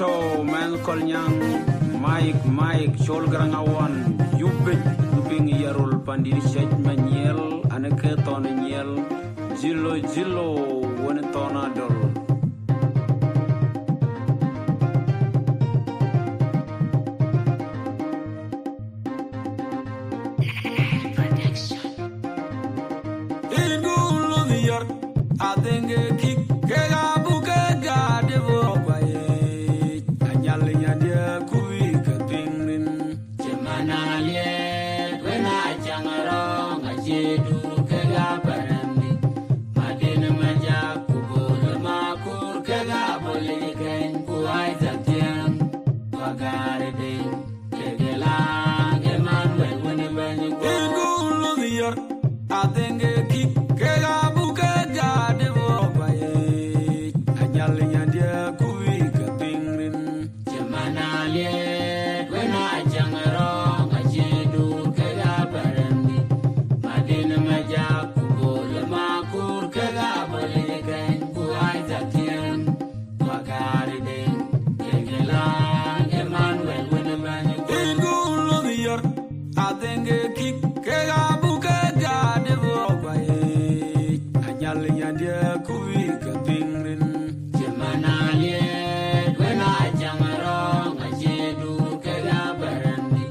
to man kolnyang Mike Chol Grangawan Yubing Yarul Pandiri Shet Maniel Anake Tonaniel Jilo Wenetona Dol. I think kick Kegabuka Devo Quiet Anyalia dear Kuika Pingin Gemanalia when I jang along I do Kegaparami Madina Maja Kubo Makur Kegaboli Gang Kuaita Tiang Wagari Kegela Emmanuel when you go I think kick Kegabuka I think a kick, Kegabuka, Devo, Anyalia, dear Kuika, Pingrin, Gemanalia, when I jam along, I do Kegabarandi,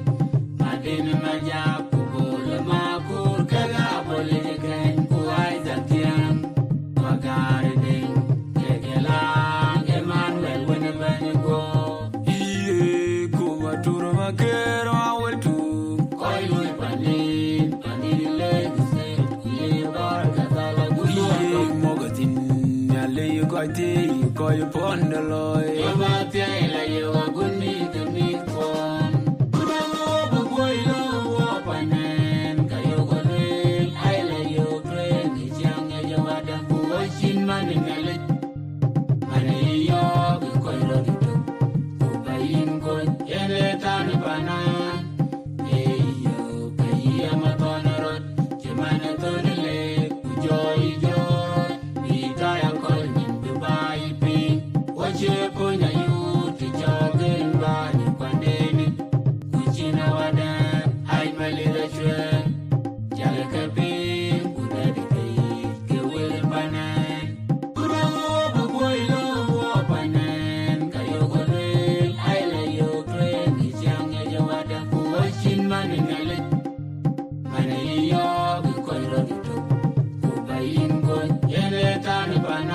Madina Maja, Kubo, Makur, Kegaboli, Gang, Kuaita Tiang, Wagari, Kegela, Emmanuel, whenever you go, Kumatura, Kero, I will do. You call your pond the lawyer. You are telling you a good meat to meet corn. Could I go boy low up and Kayoga rail? I lay you train, it's young as you are the watching money melody. Money, you call it to go by in good, and let on a banana. Hey, you pay a matona road, Jemana to the lake, joy, be tired. Punya you to jogging by the pandemic, Kuchina Wada, I my little train, Jalakabi, Budadi, Kewil Banan, Puro, boy, low, Banan, Kayoga rail, I lay your train, it's young as you are the watching money melody. Money, you call it to go by in good, Yellow Taliban.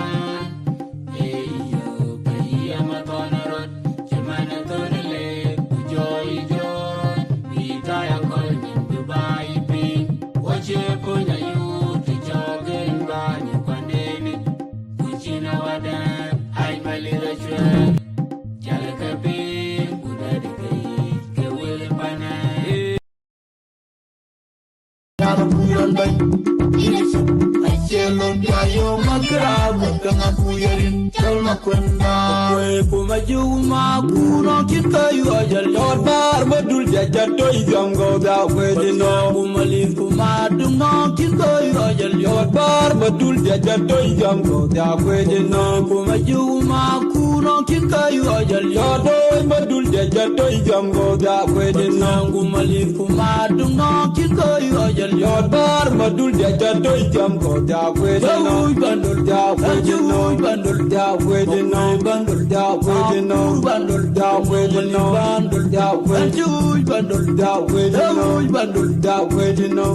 Kumajuma kuno kinkayu ajal Lord bar badul jajato igamgo da wedino kumalif kumadungo kinkayu ajal Lord bar badul jajato igamgo da wedino kumajuma kuno kinkayu ajal Lord badul jajato igamgo da wedino kumalif kumadungo kinkayu ajal Lord bar badul jajato igamgo da wedino bandul da wedino bandul da wedino bandul da wedino bandul da wedino bandul da wedino bandul da wedino bandul da wedino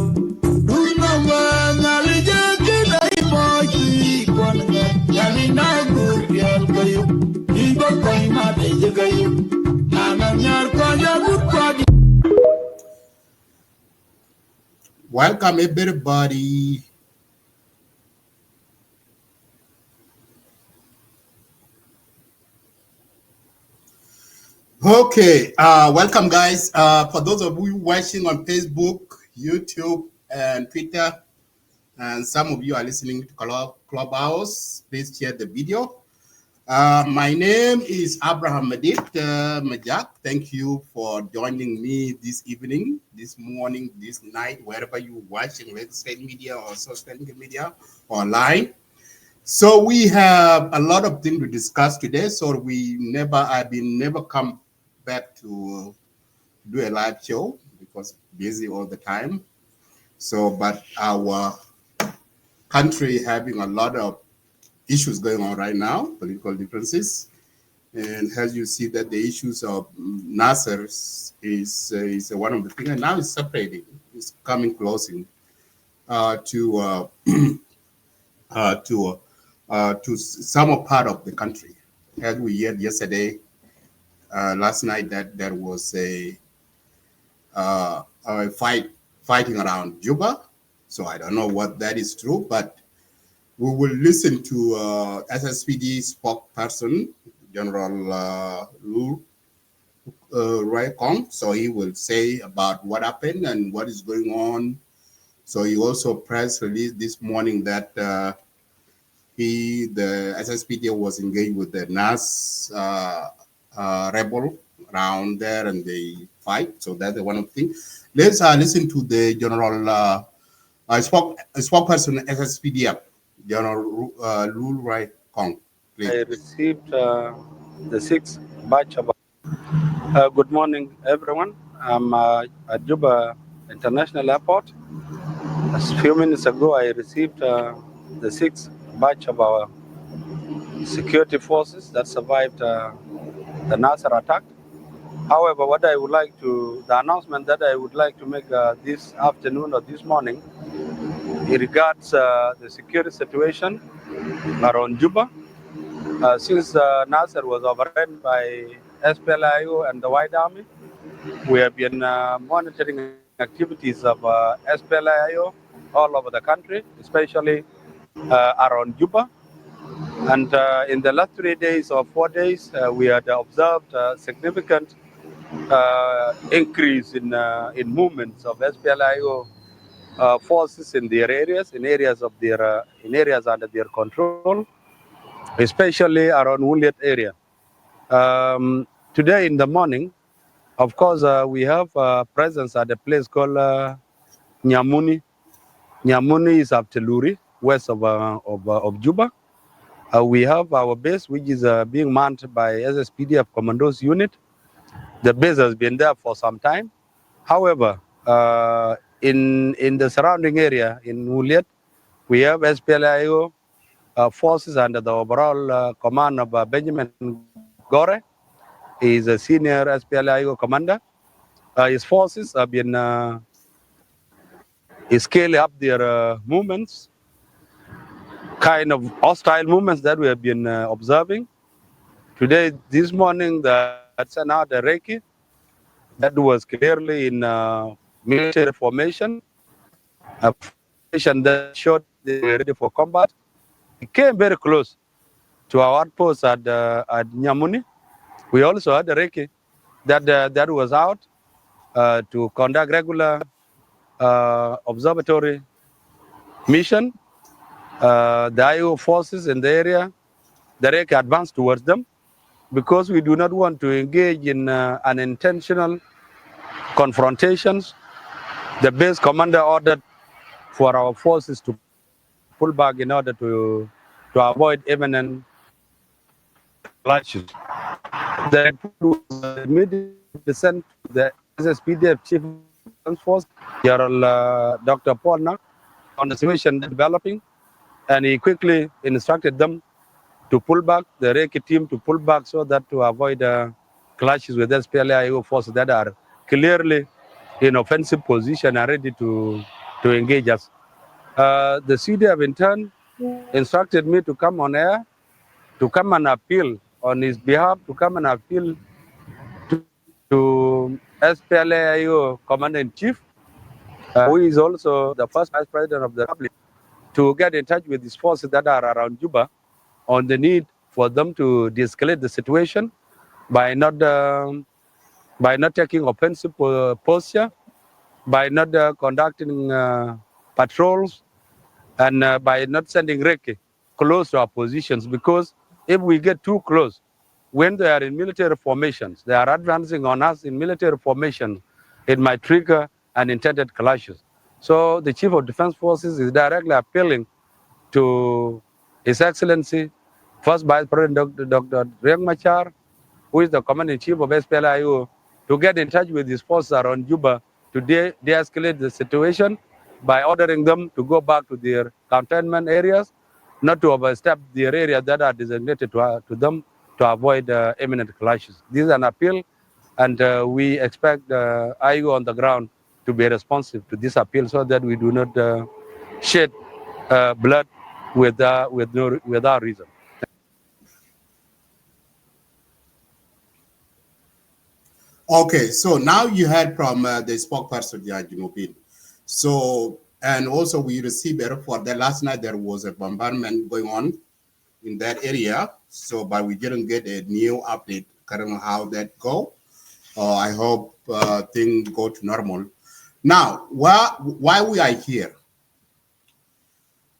duna wana lijake dai moji kwanga yani na gurbial kayu ibo koi ma beje kayu nana nyar ko ya gurpadi. Welcome everybody. Okay, welcome guys. For those of you watching on Facebook, YouTube, and Twitter, and some of you are listening to Clubhouse, please share the video. My name is Abraham Medit Majak. Thank you for joining me this evening, this morning, this night, wherever you're watching, whether social media or social media online. So we have a lot of things to discuss today. So I've been never come back to do a live show because busy all the time. So, but our country having a lot of issues going on right now, political differences. And as you see that the issues of Nasser is one of the things, and now it's separating, it's coming closing to some part of the country. As we heard yesterday, last night, that there was a fighting around Juba. So I don't know what that is true, but we will listen to SSPD spokesperson General Lu Kong. So he will say about what happened and what is going on. So he also press released this morning that the SSPD was engaged with the NAS rebel around there and they fight. So that's one of the things. Let's listen to the general spokesperson SSPDF, General Lu Kong. Please. I received the sixth batch of. Good morning, everyone. I'm at Juba International Airport. A few minutes ago, I received the sixth batch of our security forces that survived the Nasser attack. However, the announcement that I would like to make this afternoon or this morning, it regards the security situation around Juba. Since Nasser was overrun by SPLIO and the White Army, we have been monitoring activities of SPLIO all over the country, especially around Juba. And in the last 3 days or 4 days, we had observed significant increase in movements of SPLIO forces in their areas, in areas under their control, especially around Wuliet area. Today in the morning, of course, we have presence at a place called Nyamuni. Nyamuni is up Luri, west of Juba. We have our base, which is being manned by SSPDF Commandos Unit. The base has been there for some time. However, in the surrounding area, in Wuliet, we have SPLIO forces under the overall command of Benjamin Gore. He is a senior SPLIO commander. His forces have been scale up their movements, kind of hostile movements that we have been observing. Today, this morning, they sent out a recce that was clearly in military formation, a formation that showed they were ready for combat. It came very close to our outpost at Nyamuni. We also had a recce that was out to conduct regular observatory mission. The IO forces in the area, the REC advanced towards them because we do not want to engage in unintentional confrontations. The base commander ordered for our forces to pull back in order to avoid imminent clashes. The report was immediately sent to the SSPDF Chief of Defense Force, General Dr. Paul Nak, on the situation developing, and he quickly instructed them to pull back, the Reiki team to pull back so that to avoid clashes with SPLIO forces that are clearly in offensive position and ready to engage us. The CDF in turn instructed me to come on air, to come and appeal on his behalf, to come and appeal to SPLIO Commander-in-Chief, who is also the first Vice President of the Republic, to get in touch with his forces that are around Juba on the need for them to de-escalate the situation by not taking offensive posture, by not conducting patrols, and by not sending Reke close to our positions. Because if we get too close, when they are in military formations, they are advancing on us in military formation, it might trigger unintended clashes. So the Chief of Defense Forces is directly appealing to His Excellency, First Vice President Dr. Riek Machar, who is the Commander-in-Chief of SPLIO, to get in touch with his forces around Juba to de-escalate the situation by ordering them to go back to their cantonment areas, not to overstep their areas that are designated to them to avoid imminent clashes. This is an appeal, and we expect the IO on the ground to be responsive to this appeal so that we do not shed blood without reason. Okay, so now you heard from the spokesperson, Jinopin. So, and also we received a report that last night there was a bombardment going on in that area. So, but we didn't get a new update currently how that go. I hope things go to normal. Now, why we are here?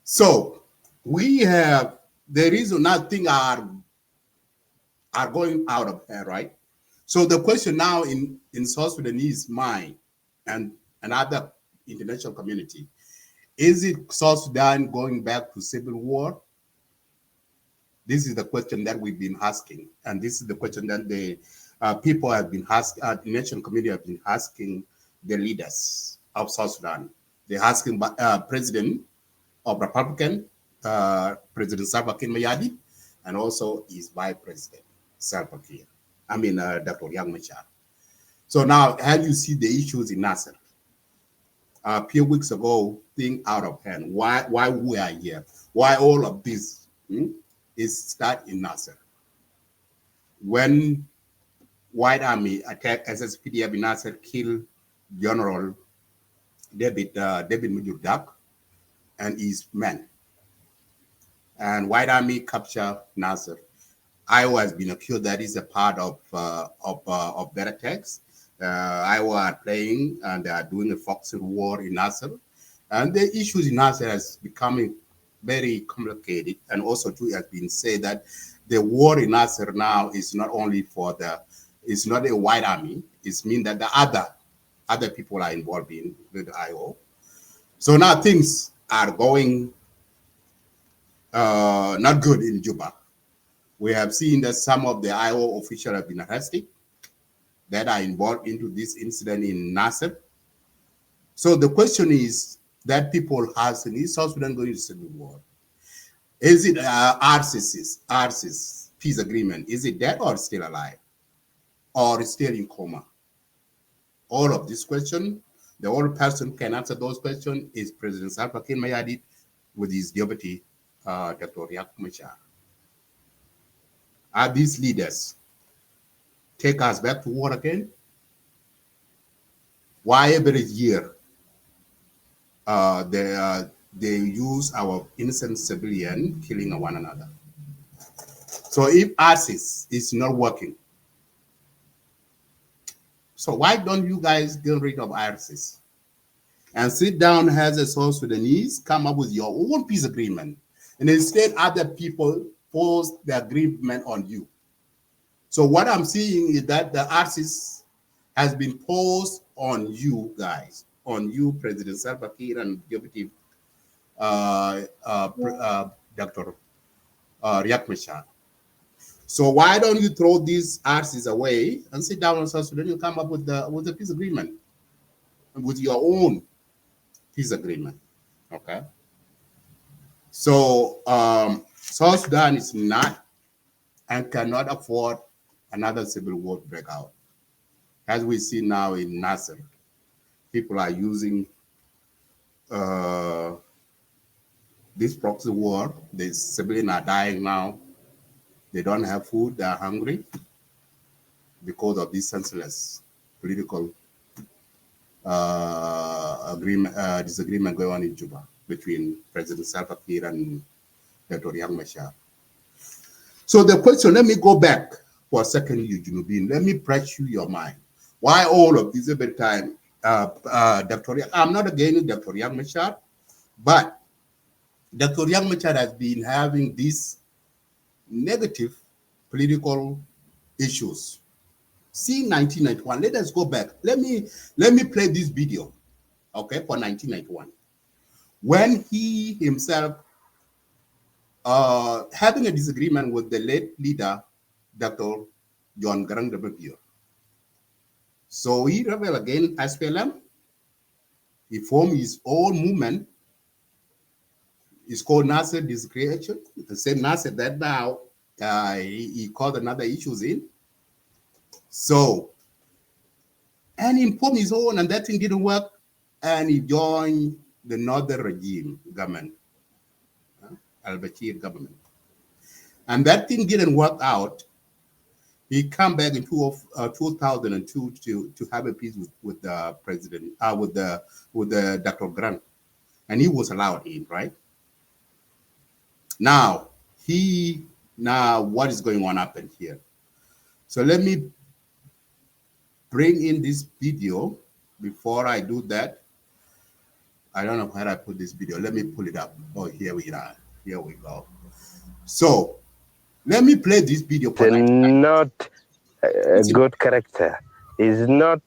So we have the reason nothing are going out of hand, right? So the question now in South Sudanese mind and other international community, is it South Sudan going back to civil war? This is the question that we've been asking, and this is the question that the people have been asking, the international community have been asking the leaders of South Sudan. They're asking President of Republican, President Salva Kiir Mayadi, and also his Vice President Salva Kiir. I mean, Dr. Young Machar. So now, how do you see the issues in Nasser? A few weeks ago, thing out of hand. Why we are here? Why all of this is start in Nasser? When White Army attacked SSPDF in Nasser, killed General David Mujurdak and his men, and White Army captured Nasser. Iowa has been accused that is a part of their attacks. Iowa are playing and they are doing a foxing war in Nasser. And the issues in Nasser has becoming very complicated. And also too has been said that the war in Nasser now is not only it's not a White Army. It means that the other people are involved in the IO. So now things are going not good in Juba. We have seen that some of the IO officials have been arrested that are involved into this incident in Nasser. So the question is that people ask, is South Sudan going to civil war? Is it RC's peace agreement? Is it dead or still alive? Or still in coma? All of this question, the only person can answer those questions is President Salva Kiir Mayardit with his deputy, Dr. Riek Machar. Are these leaders take us back to war again? Why every year they use our innocent civilian killing one another? So if ISIS is not working, so why don't you guys get rid of ISIS and sit down as a South Sudanese, come up with your own peace agreement, and instead other people force the agreement on you? So what I'm seeing is that the ISIS has been posed on you guys, on you, President Salva Kiir and Deputy Dr. Riek Machar. So why don't you throw these ISIS away and sit down in South Sudan and come up with the peace agreement, with your own peace agreement, okay? So South Sudan is not and cannot afford another civil war to break out. As we see now in Nasser, people are using this proxy war. The civilians are dying now. They don't have food. They are hungry because of this senseless political disagreement going on in Juba between President Salva Kiir and Dr. Riek Machar. So the question, let me go back for a second, Eugene. Let me press your mind. Why all of this every time? Dr. Riek, I'm not against Dr. Riek Machar, but Dr. Riek Machar has been having these negative political issues. See 1991. Let us go back. Let me play this video, okay, for 1991. When he himself having a disagreement with the late leader, Dr. John Garang de Mabir. So he rebelled against SPLM. He formed his own movement. It's called Nasser Discretion. The same Nasser that now he called another issues in. So, and he formed his own, and that thing didn't work. And he joined the northern regime government, al-Bashir government. And that thing didn't work out. He come back in 2002 to have a peace with the president, with the Dr. Grant, and he was allowed in, right? Now what is going on happened here? So let me bring in this video. Before I do that, I don't know where I put this video. Let me pull it up. Oh, here we are. Here we go. So let me play this video. For not a good character. Is not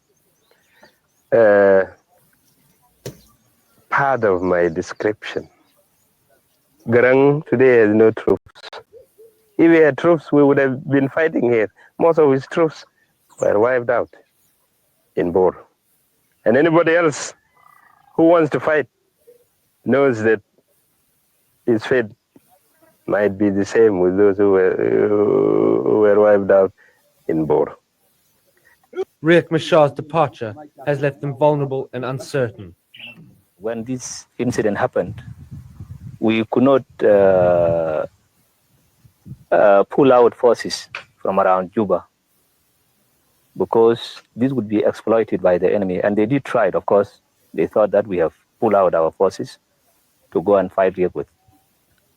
part of my description. Garang today has no troops. If he had troops, we would have been fighting here. Most of his troops were wiped out in Bor. And anybody else who wants to fight knows that his fate might be the same with those who were wiped out in Bor. Riek Machar's departure has left them vulnerable and uncertain. When this incident happened, we could not pull out forces from around Juba because this would be exploited by the enemy. And they did try it, of course. They thought that we have pulled out our forces to go and fight Riek with.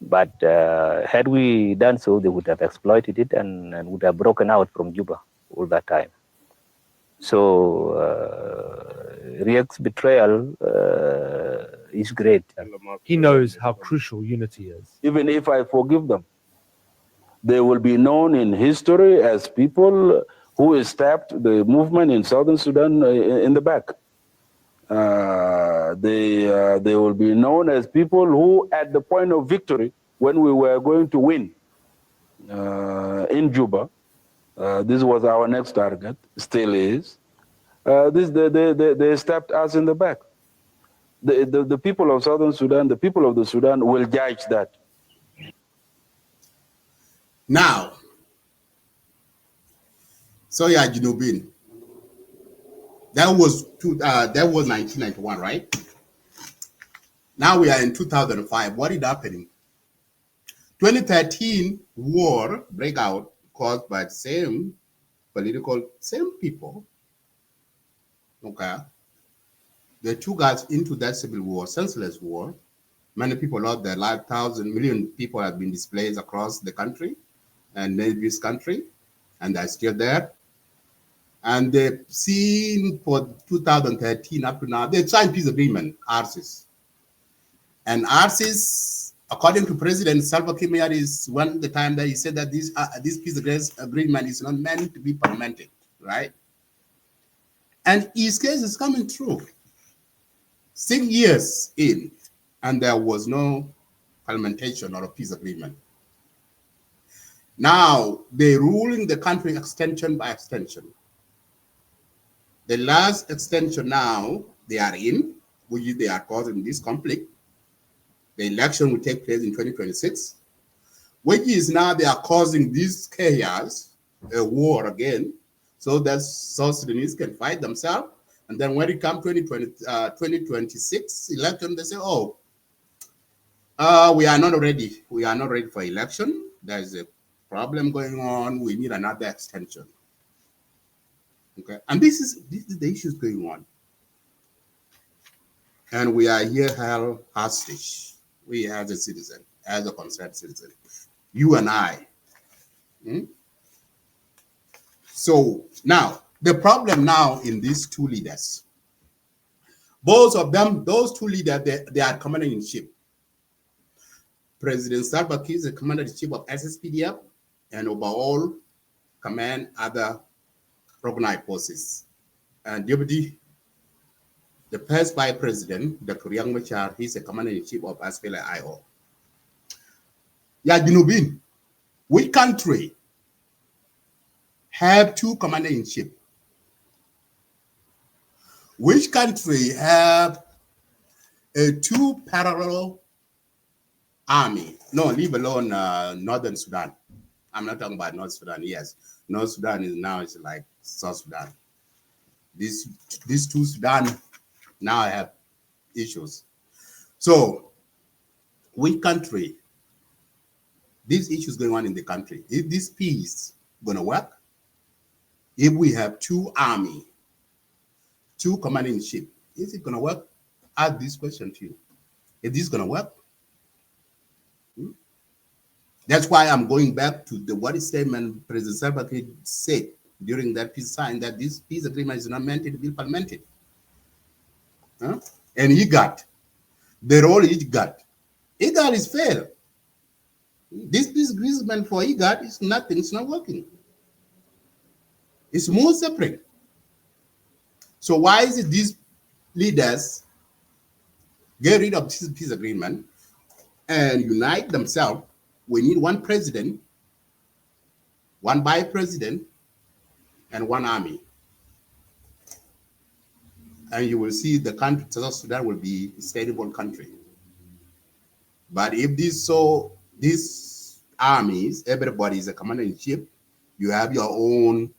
But had we done so, they would have exploited it and would have broken out from Juba all that time. So Riek's betrayal is great. He knows how crucial unity is. Even if I forgive them, they will be known in history as people who stabbed the movement in Southern Sudan in the back. They will be known as people who, at the point of victory, when we were going to win in Juba, this was our next target, still is. They stabbed us in the back. The people of Southern Sudan, the people of the Sudan will judge that. Now, so yeah, Jinubin. That was 1991, right? Now we are in 2005. What is happening? 2013 war breakout caused by the same people. Okay, they took us into that civil war, senseless war. Many people lost their lives. Million people have been displaced across the country and this country, and they're still there. And they've seen for 2013 up to now, they signed peace agreement, ARCIS. And ARCIS, according to President Salva Kiir, is one the time that he said that this peace agreement is not meant to be implemented, right? And his case is coming true. 6 years in, and there was no implementation or a peace agreement. Now, they're ruling the country extension by extension. The last extension now they are in, which is they are causing this conflict. The election will take place in 2026, which is now they are causing this chaos, a war again, so that South Sudanese can fight themselves. And then when it comes 2026 election, they say, oh, we are not ready. We are not ready for election. There's a problem going on. We need another extension. Okay, and this is the issues going on, and we are here held hostage. We as a citizen, as a concerned citizen, you and I. So now the problem now in these two leaders, both of them, those two leaders, they are commander in chief. President Salva Kiir is the commander in chief of SSPDF, and overall command other organized forces. And Deputy, the first Vice President, Dr. Riek Machar, he's the Commander-in-Chief of SPLA-IO. Yeah, Junubin. Which country have two commander-in-chief? Which country have a two parallel army? No, leave alone Northern Sudan. I'm not talking about North Sudan. Yes, North Sudan is now it's like South Sudan. These two Sudan now have issues. So, which country? These issues going on in the country. Is this peace gonna work? If we have two army, two commanding-in-chief, is it gonna work? Ask this question to you. Is this gonna work? That's why I'm going back to the what statement President Salva Kiir said during that peace sign, that this peace agreement is not meant to be implemented. And IGAD, the role IGAD is failed. This peace agreement for IGAD is nothing, it's not working. It's more separate. So why is it these leaders get rid of this peace agreement and unite themselves? We need one president, one vice president, and one army. And you will see the country, South Sudan, will be a stable country. But if these armies, everybody is a commander-in-chief, you have your own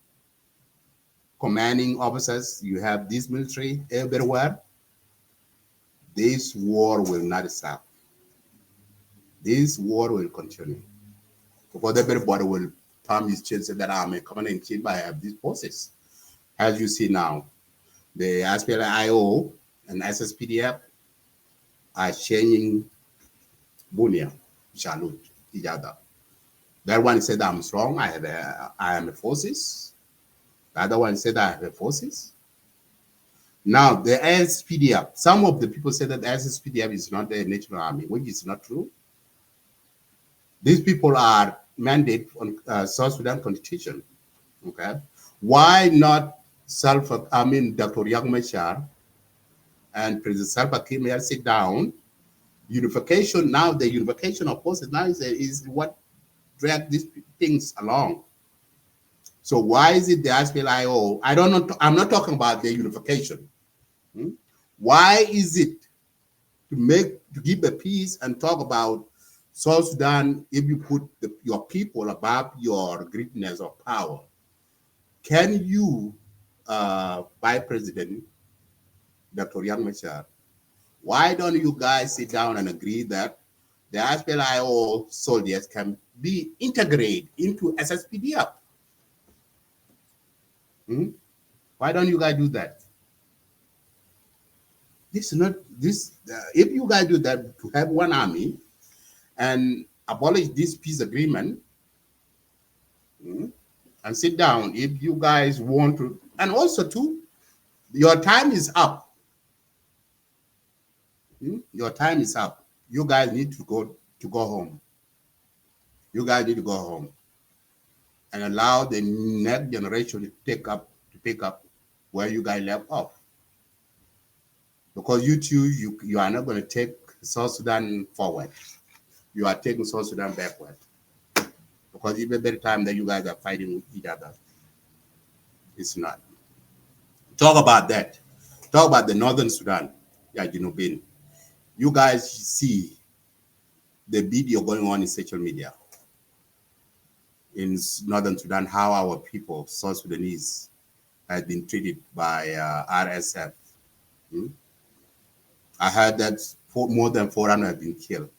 commanding officers, you have this military everywhere, this war will not stop. This war will continue. Because everybody will palm his chest that I'm a commander-in-chief, I have these forces. As you see now, the SPLIO and SSPDF are changing Bunia, Shalut, each other. That one said I'm strong, I am a forces. The other one said I have a forces. Now the SSPDF, some of the people say that the SSPDF is not the national army, which is not true. These people are mandated on South Sudan Constitution. Okay, why not Dr. Riek Machar and President Salva Kiir sit down? Unification now, the unification of forces now is what drag these things along. So why is it the SPLIO? I don't know. I'm not talking about the unification. Why is it to give a peace and talk about South Sudan if you put your people above your greatness or power? Can you, Vice President Dr. Riek Machar, why don't you guys sit down and agree that the SPLIO soldiers can be integrated into SSPDF? Why don't you guys do that? This is not this. If you guys do that, to have one army and abolish this peace agreement, and sit down, if you guys want to, and also too, your time is up. Your time is up. You guys need to go home. You guys need to go home and allow the next generation to pick up where you guys left off. Because you are not going to take South Sudan forward. You are taking South Sudan backward. Because even the time that you guys are fighting with each other, it's not. Talk about that. Talk about the Northern Sudan. Yeah, Junubin. You guys see the video going on in social media in Northern Sudan, how our people, South Sudanese, have been treated by RSF. I heard that more than 400 have been killed.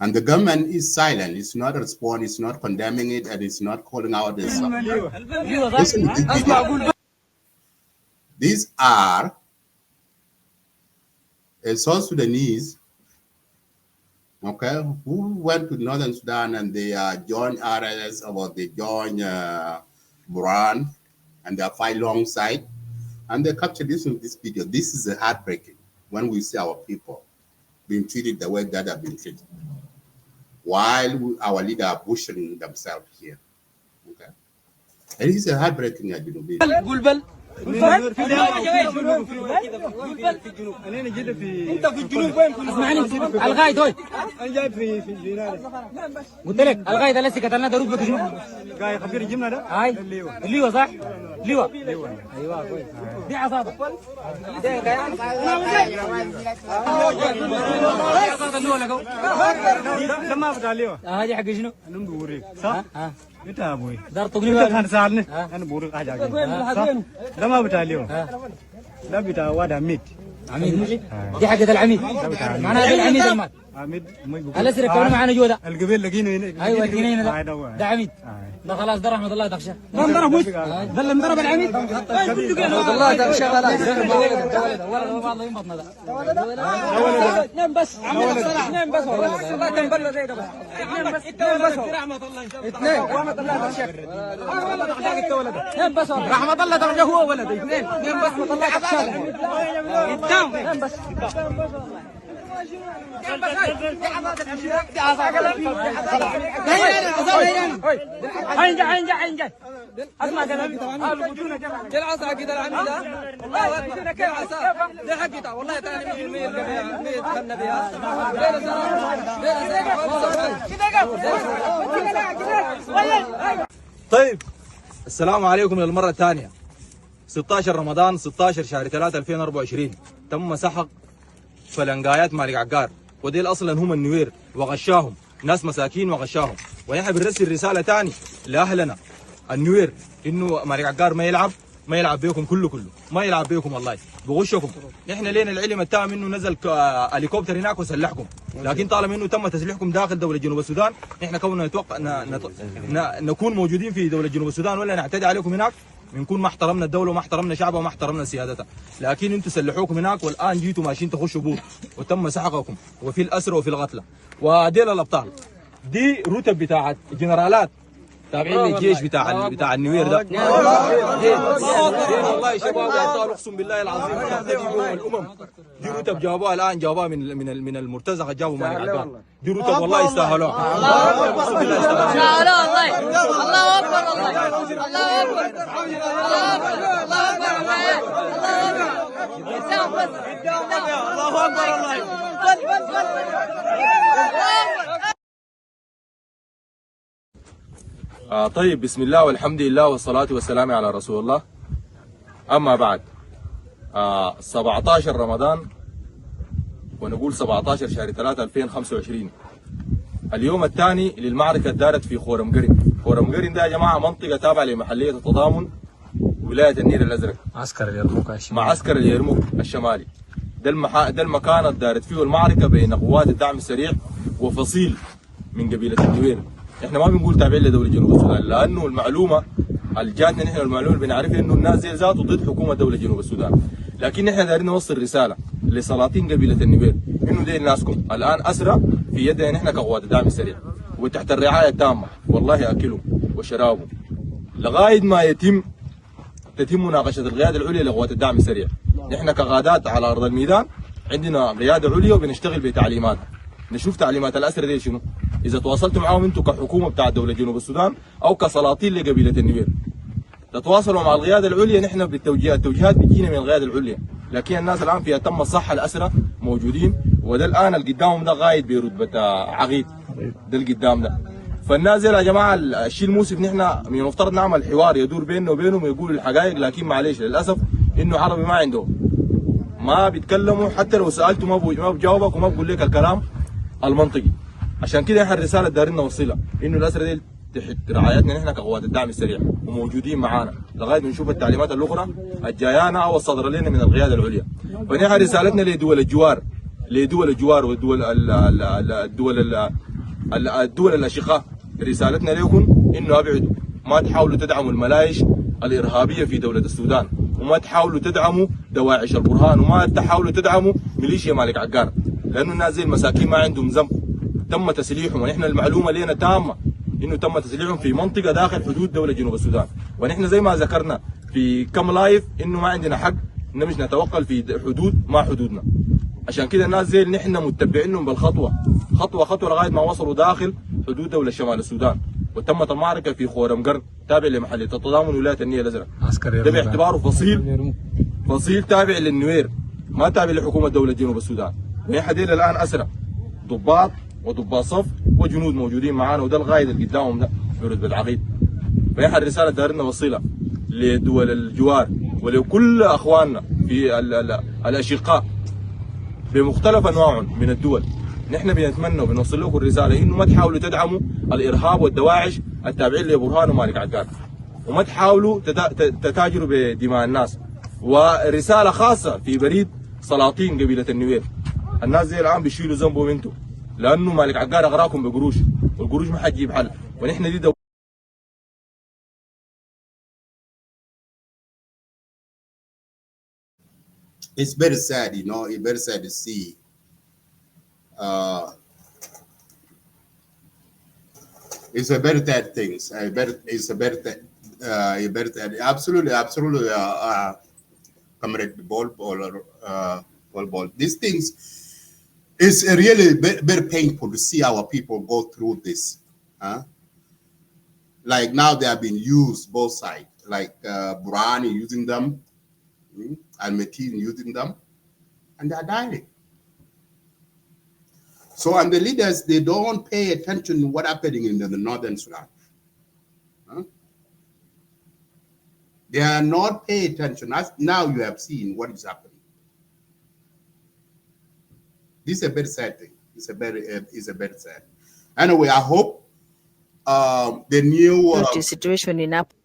And the government is silent. It's not responding, it's not condemning it, and it's not calling out this. Listen to this video. These are South Sudanese, okay, who went to Northern Sudan and they joined RSS, or they joined Buran, and they fight alongside, and they captured this in this video. This is heartbreaking when we see our people being treated the way that have been treated, while our leaders are pushing themselves here. Okay, and it's heartbreaking. انا جيت في انت في الجنوب وين؟ اسمعني الغايد هوي انا جاي في الجنوب. قلت لك الغايد اللي قتلنا ده رتبه شنو؟ قايد خبير الجمله ده؟ هاي الليوه صح؟ ليوه ايوه كويس. دي عصابه لما بتاع الليوه هذه حق شنو؟ انا بوريك صح؟ انت يا ابوي دار تقني انت تساعدني انا بوريك حاجه صح؟ ده ما بتاع اليوم ده بتاع واد عميد دي حقة العميد معناها العميد المال عميد الاسرى كونه معانا جوا ده القبيل لقينا هنا ايوه لقينا هنا ده عميد ده خلاص ده رحمه الله تخشى ده انضرب وش ده اللي انضرب العميد رحمه الله تخشى خلاص ولد والله ينبطنا ده اثنين بس اثنين بس والله تنبل زي ده بس اثنين بس رحمه الله اثنين رحمه الله تخشى اثنين بس رحمه الله تخشى هو ولد اثنين بس رحمه الله تخشى اثنين بس عين اسمع كلامي جل عصا كده العميد والله اكبر كيف عصا ده حقي والله ثاني 100% دخلنا بها طيب السلام عليكم للمره الثانيه. 16 رمضان 16 شهر 3 2024 تم سحق فلنقايات مالك عقار، وديل اصلا هم النوير وغشاهم ناس مساكين وغشاهم. ونحن بنرسل رساله ثاني لاهلنا النوير انه مالك عقار ما يلعب بيكم كله ما يلعب بيكم والله بغشكم. نحن لينا العلم التام انه نزل هليكوبتر هناك وسلحكم، لكن طالما انه تم تسليحكم داخل دوله جنوب السودان نحن كوننا نتوقع نكون موجودين في دوله جنوب السودان ولا نعتدي عليكم هناك بنكون ما احترمنا الدوله وما احترمنا شعبها وما احترمنا سيادتها. لكن انتم سلحوكم هناك والان جيتوا ماشيين تخشوا بوط وتم سحقكم وفي الاسرى وفي القتلى. وديل الابطال دي رتب بتاعت جنرالات تابعين للجيش بتاع النوير ده. والله يا شباب ابطال اقسم بالله العظيم تحتدي بهم الامم. دي رتب جابوها الان جابوها من المرتزقه جابوا مالك عقار. دي رتب والله يستاهلوها. اقسم بالله يستاهلوها. الله اكبر الله اكبر الله اكبر الله اكبر الله اكبر. طيب بسم الله والحمد لله والصلاة والسلام على رسول الله. أما بعد 17 رمضان ونقول 17 شهر 3 2025 اليوم الثاني للمعركة دارت في خورم قرن ده يا جماعة منطقة تابعة لمحلية التضامن ولاية النيل الأزرق عسكر اليرموك الشمالي معسكر اليرموك الشمالي. ده المكان اللي دارت فيه المعركة بين قوات الدعم السريع وفصيل من قبيلة النوير. احنا ما بنقول تابعين لدولة جنوب السودان لانه المعلومة اللي جاتنا نحن والمعلومة اللي بنعرفها انه الناس زي ذاته ضد حكومة دولة جنوب السودان، لكن احنا دايرين نوصل رسالة لسلاطين قبيلة النوير انه دي ناسكم الان اسرى في يدنا نحن كقوات الدعم السريع وتحت الرعاية التامة والله اكلهم وشرابهم لغاية ما تتم مناقشة القيادة العليا لقوات الدعم السريع. نحن كقادات على ارض الميدان عندنا قيادة عليا وبنشتغل بتعليماتها، نشوف تعليمات الاسرى دي شنو. اذا تواصلتوا معاهم انتم كحكومه بتاع دوله جنوب السودان او كسلاطين لقبيله النوير تتواصلوا مع القياده العليا، نحن التوجيهات بتجينا من القياده العليا، لكن الناس الان في تم الصحه الاسرى موجودين، وده الان اللي قدامهم ده قايد برتبه عقيد ده اللي قدام ده. فالناس يا جماعه الشيء المؤسف نحن من المفترض نعمل حوار يدور بيننا وبينهم ويقولوا الحقائق، لكن معلش للاسف انه عربي ما عندهم ما بيتكلموا، حتى لو سالته ما بجاوبك وما بقول لك الكلام المنطقي. عشان كده احنا الرساله دارين نوصلها انه الاسرى دي تحت رعايتنا نحن كقوات الدعم السريع وموجودين معانا لغايه ما نشوف التعليمات الاخرى الجايانا او الصادره لنا من القياده العليا. فنحن رسالتنا لدول الجوار والدول الدول الاشقاء، رسالتنا لكم انه ابعدوا، ما تحاولوا تدعموا الملايش الارهابيه في دوله السودان، وما تحاولوا تدعموا دواعش البرهان، وما تحاولوا تدعموا ميليشيا مالك عقار، لانه الناس زي المساكين ما عندهم ذنب. تم تسليحهم ونحن المعلومه لنا تامه انه تم تسليحهم في منطقه داخل حدود دوله جنوب السودان، ونحن زي ما ذكرنا في كم لايف انه ما عندنا حق نمش نتوقل في حدود ما حدودنا. عشان كده الناس زي نحن متبعينهم بالخطوه خطوه لغايه ما وصلوا داخل حدود دوله شمال السودان، وتمت المعركه في خورم قرن تابع لمحلية التضامن ولاية النيل الأزرق. ده باعتباره فصيل تابع للنوير، ما تابع لحكومة دولة جنوب السودان. وحديل الآن أسرى ضباط وضباط صف وجنود موجودين معانا، وده القائد اللي قدامهم ده برتبة العقيد. فهي الرسالة دارنا وصيلة لدول الجوار ولكل أخواننا في الأشقاء بمختلف أنواعهم من الدول. نحن بنتمنى وبنوصل لكم الرسالة إنه ما تحاولوا تدعموا الإرهاب والدواعش التابعين لبرهان ومالك عقاد، وما تحاولوا تتاجروا بدماء الناس. ورسالة خاصة في بريد سلاطين قبيلة النوير، الناس زي الآن بيشيلوا ذنبهم انتم، لأنه مالك عقاد أغراكم بقروش، والقروش ما حتجيب حل، ونحن دي It's very sad, you know. It's very sad to see. It's a very sad thing. It's a very sad. Absolutely, Comrade Bol. These things, it's really very painful to see our people go through this. Like now they have been used both sides, like Burani using them, and Metin using them, and they're dying. So, and the leaders, they don't pay attention to what's happening in the northern Sudan. They are not paying attention. As now you have seen what is happening. This is a very sad thing. It's a very sad. Anyway, I hope the new situation in Upper.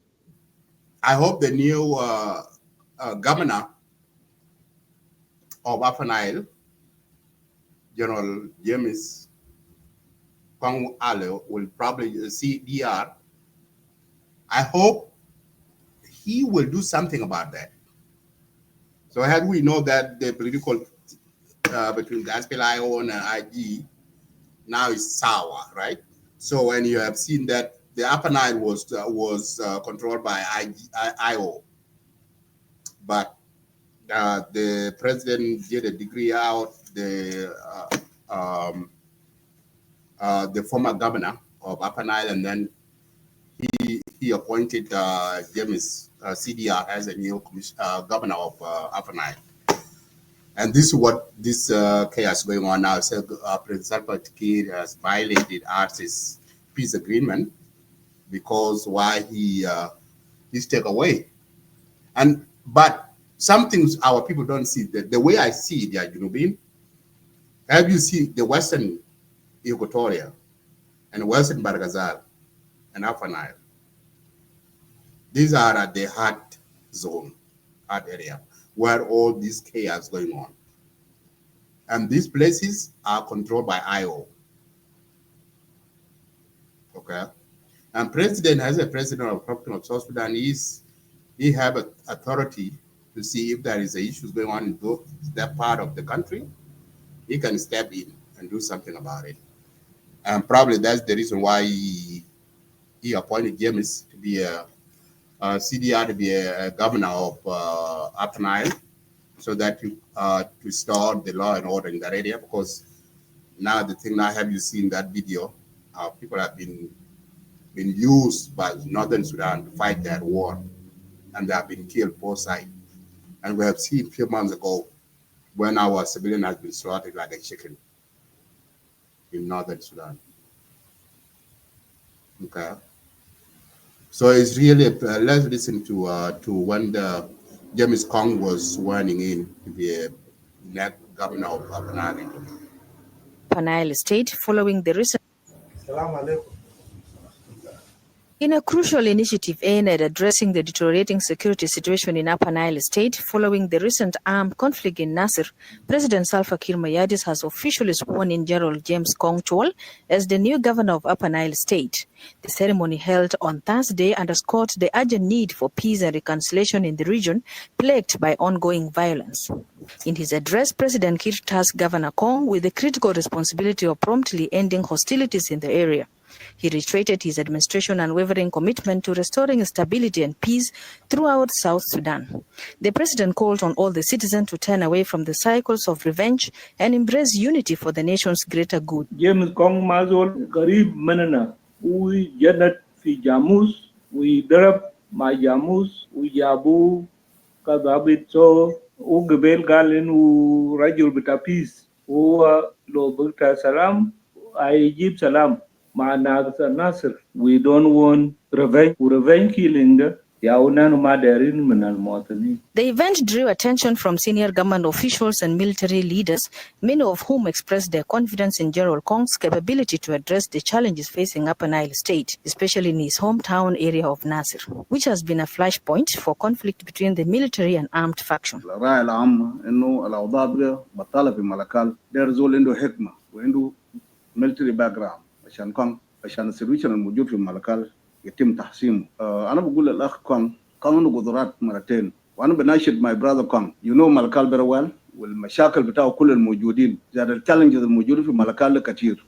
I hope the new governor of Upper Nile, General James Kong Alo, will probably see DR. I hope he will do something about that. So had we know that the political between the SPLIO and IG now is sour, right? So when you have seen that the Upper Nile was controlled by IO, but the president did a decree out. The former governor of Upper Nile, and then he appointed James CDR as a new governor of Upper Nile. And this is what this chaos going on now. So President Salva Kiir has violated RC's peace agreement because why he's taken away. But some things our people don't see. The way I see it, yeah, have you seen the Western Equatoria and Western Bargazal and Upper Nile? These are at the heart zone, heart area, where all this chaos going on. And these places are controlled by IO. Okay? And president, as a president of South Sudan, he have authority to see if there is issues going on in that part of the country. He can step in and do something about it. And probably that's the reason why he appointed James to be a CDR, to be a governor of Upper Nile, so that to restore the law and order in that area. Because now the thing, now have you seen that video? People have been used by Northern Sudan to fight that war, and they have been killed both sides. And we have seen a few months ago when our civilian has been slaughtered like a chicken in Northern Sudan. Okay. So it's really, let's listen to when the James Kong was swearing in to be a next governor of Upper Nile State following the recent. In a crucial initiative aimed at addressing the deteriorating security situation in Upper Nile State following the recent armed conflict in Nasir, President Salva Kiir Mayardit has officially sworn in General James Kong Chol as the new governor of Upper Nile State. The ceremony held on Thursday underscored the urgent need for peace and reconciliation in the region plagued by ongoing violence. In his address, President Kiir tasked Governor Kong with the critical responsibility of promptly ending hostilities in the area. He reiterated his administration's unwavering commitment to restoring stability and peace throughout South Sudan. The president called on all the citizens to turn away from the cycles of revenge and embrace unity for the nation's greater good. James Kong Mazol Garib Manana, Ui Janet fi Jamus, ويضرب مع جاموس وجابوه كضابط وقبل قال إنه رجل بتاع بيس هو لو بتاع سلام هيجيب سلام مع ناس الناصر. We don't want revenge. Revenge killing ده ياونا ما دارين من المواطنين. The event drew attention from senior government officials and military leaders, many of whom expressed their confidence in General Kong's capability to address the challenges facing Upper Nile State, especially in his hometown area of Nasir, which has been a flashpoint for conflict between the military and armed factions. الرأي العام إنه الأوضاع بطالة في ملكال دير زول عنده حكمة وعنده military background عشان السيتويشن الموجود في ملكال يتم تحسينه. أنا بقول للأخ كونغ عنده قدرات مرتين وأنا بناشد my brother كونغ ملكال very well والمشاكل بتاعه كل الموجودين زاد التشالنجز الموجودة في ملكال كتير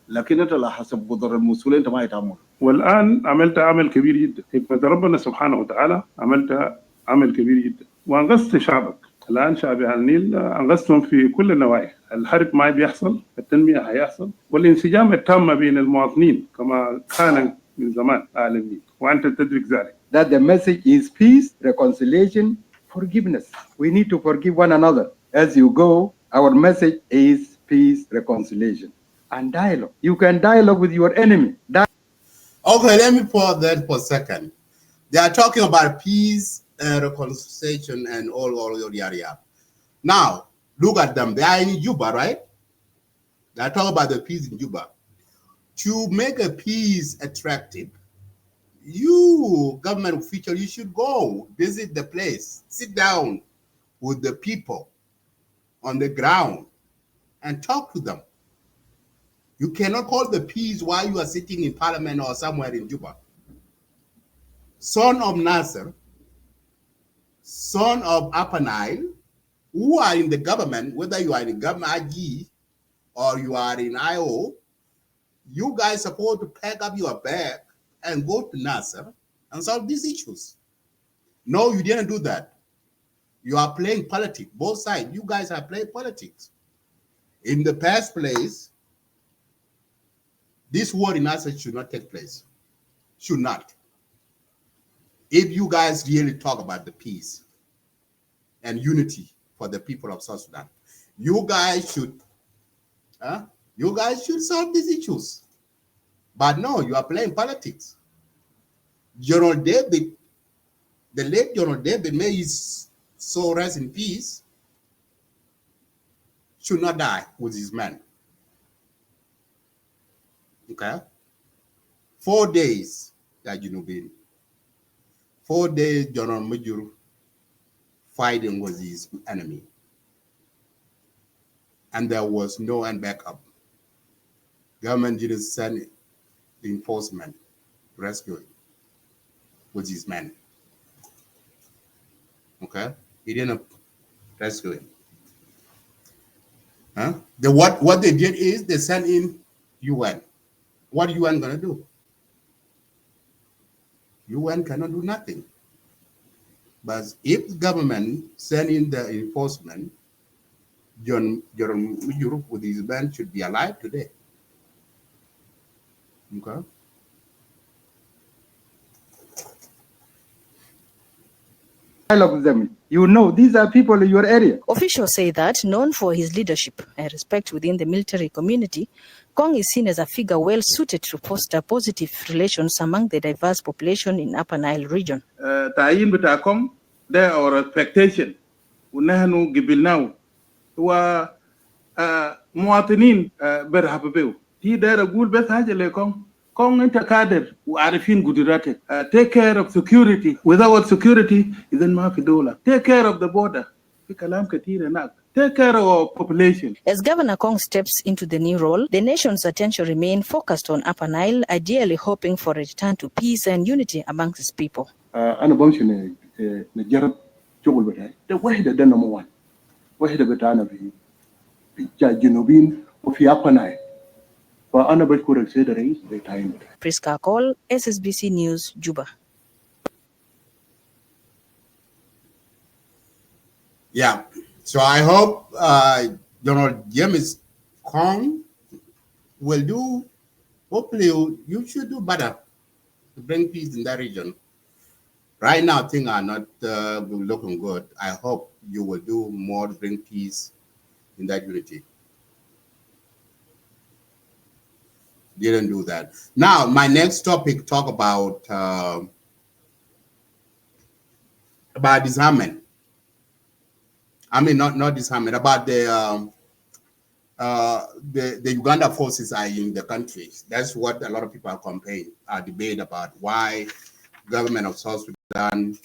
لكن أنت على حسب قدر المسؤولين أنت ما يتعامل. والآن عملت عمل كبير جدا حكمة ربنا سبحانه وتعالى عملت عمل كبير جدا وأنقذت شعبك. الآن شعب النيل أنقذتهم في كل النواحي. الحرب ما بيحصل التنمية هيحصل والانسجام التام بين المواطنين كما كان من زمان عالمين وأنت تدرك ذلك. That the message is peace, reconciliation, forgiveness. We need to forgive one another. As you go, our message is peace, reconciliation, and dialogue. You can dialogue with your enemy. Okay, let me pause that for a second. They are talking about peace, reconciliation, and all your area. Now, look at them. They are in Juba, right? They are talking about the peace in Juba. To make a peace attractive, you, government official, you should go visit the place, sit down with the people on the ground and talk to them. You cannot call the peace while you are sitting in parliament or somewhere in Juba. Son of Nasser, son of Upper Nile, who are in the government, whether you are in government IG or you are in IO, you guys supposed to pack up your bag and go to Nasser and solve these issues. No, you didn't do that. You are playing politics, both sides. You guys are playing politics. In the first place, this war in Nasser should not take place. Should not. If you guys really talk about the peace and unity for the people of South Sudan, you guys should solve these issues. But no, you are playing politics. General David, the late General David, may his soul rest in peace, should not die with his men. Okay? 4 days, that you know, 4 days, General Major fighting with his enemy. And there was no end backup. Government didn't send the enforcement rescuing with his men. Okay? He didn't rescue him. Huh? What they did is they sent in UN. What UN gonna do? UN cannot do nothing. But if the government send in the enforcement, Europe with his band should be alive today. Okay. Dialogue with them. You know, these are people in your area. Officials say that, known for his leadership and respect within the military community, Kong is seen as a figure well suited to foster positive relations among the diverse population in Upper Nile region. تعيين بتاع Kong ده our expectation ونحن قبلناه هو مواطنين برحب بيه. دي داير أقول بس حاجة لكم. Kong أنت كادر وعارفين قدراتك. Take care of security. Without security, إذن ما في دولة. Take care of the border. في كلام كتير هناك. Take care of our population. As Governor Kong steps into the new role, the nation's attention remains focused on Upper Nile, ideally hoping for a return to peace and unity amongst its people. أنا بمشي نجرب شغل بتاعي. ده واحدة ده نمبر 1. واحدة بتاعنا في الجنوبين وفي Upper Nile. فأنا بشكر السيد الرئيس بتاعي. Priska Call, SSBC News, Juba. Yeah. So I hope General James Kong will do, hopefully you should do better to bring peace in that region. Right now, things are not looking good. I hope you will do more to bring peace in that unity. Didn't do that. Now, my next topic talk about disarmament. I mean, not disarmament, about the Uganda forces are in the country. That's what a lot of people are debate about, why government of South Sudan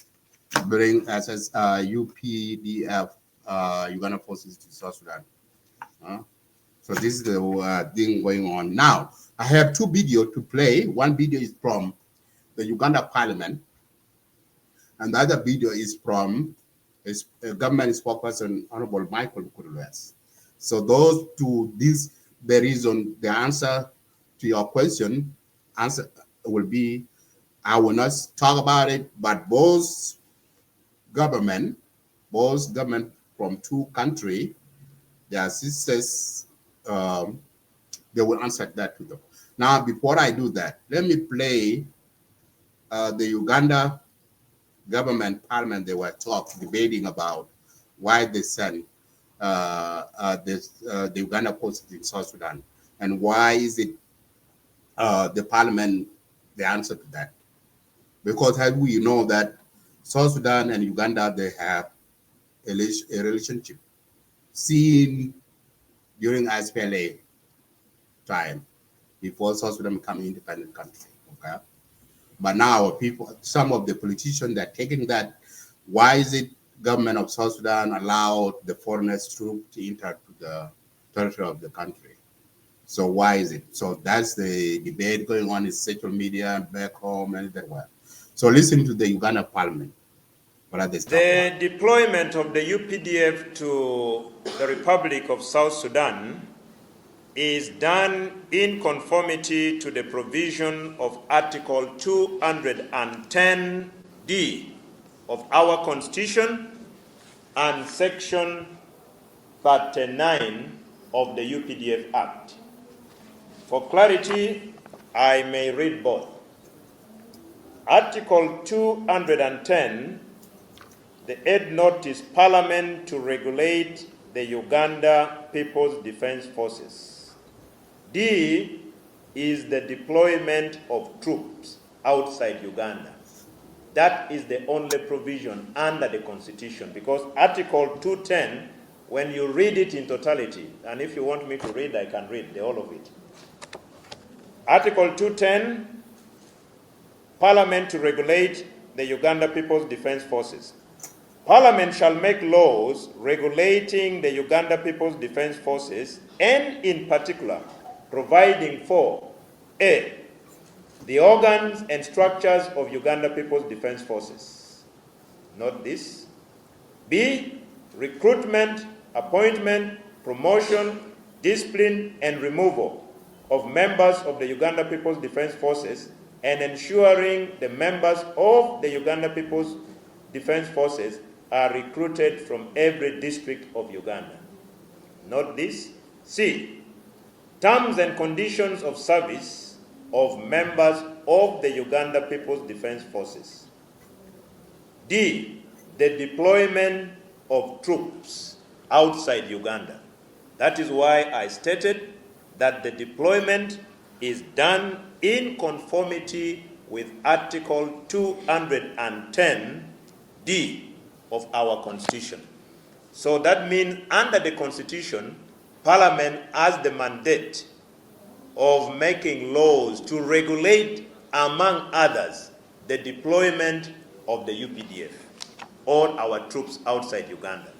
bring as UPDF Uganda forces to South Sudan. So this is the thing going on now. I have two videos to play. One video is from the Uganda Parliament, and the other video is from a government spokesperson, Honorable Michael Kurulwes. So those two, the reason, the answer to your question, answer will be, I will not talk about it, but both government from two countries, their sisters, they will answer that to them. Now, before I do that, let me play the Uganda government parliament. They were debating about why they sent the Uganda forces in South Sudan, and why is it the parliament the answer to that? Because as we know that South Sudan and Uganda, they have a relationship seen during SPLA time, before South Sudan became an independent country. Okay, but now some of the politicians that are taking that, why is it government of South Sudan allowed the foreigners troops to enter to the territory of the country? So why is it? So that's the debate going on in social media, back home, and everywhere. So listen to the Uganda parliament. What are they The deployment of the UPDF to the Republic of South Sudan is done in conformity to the provision of Article 210D of our Constitution and Section 39 of the UPDF Act. For clarity, I may read both. Article 210, the head notice Parliament to regulate the Uganda People's Defense Forces. D is the deployment of troops outside Uganda. That is the only provision under the Constitution, because Article 210, when you read it in totality, and if you want me to read, I can read the whole of it. Article 210, Parliament to regulate the Uganda People's Defense Forces. Parliament shall make laws regulating the Uganda People's Defense Forces, and in particular, providing for A, the organs and structures of Uganda People's Defense Forces. Note this. B, recruitment, appointment, promotion, discipline, and removal of members of the Uganda People's Defense Forces, and ensuring the members of the Uganda People's Defense Forces are recruited from every district of Uganda. Note this. C, terms and conditions of service of members of the Uganda People's Defense Forces. D, the deployment of troops outside Uganda. That is why I stated that the deployment is done in conformity with Article 210D of our Constitution. So that means under the Constitution, Parliament has the mandate of making laws to regulate, among others, the deployment of the UPDF or our troops outside Uganda.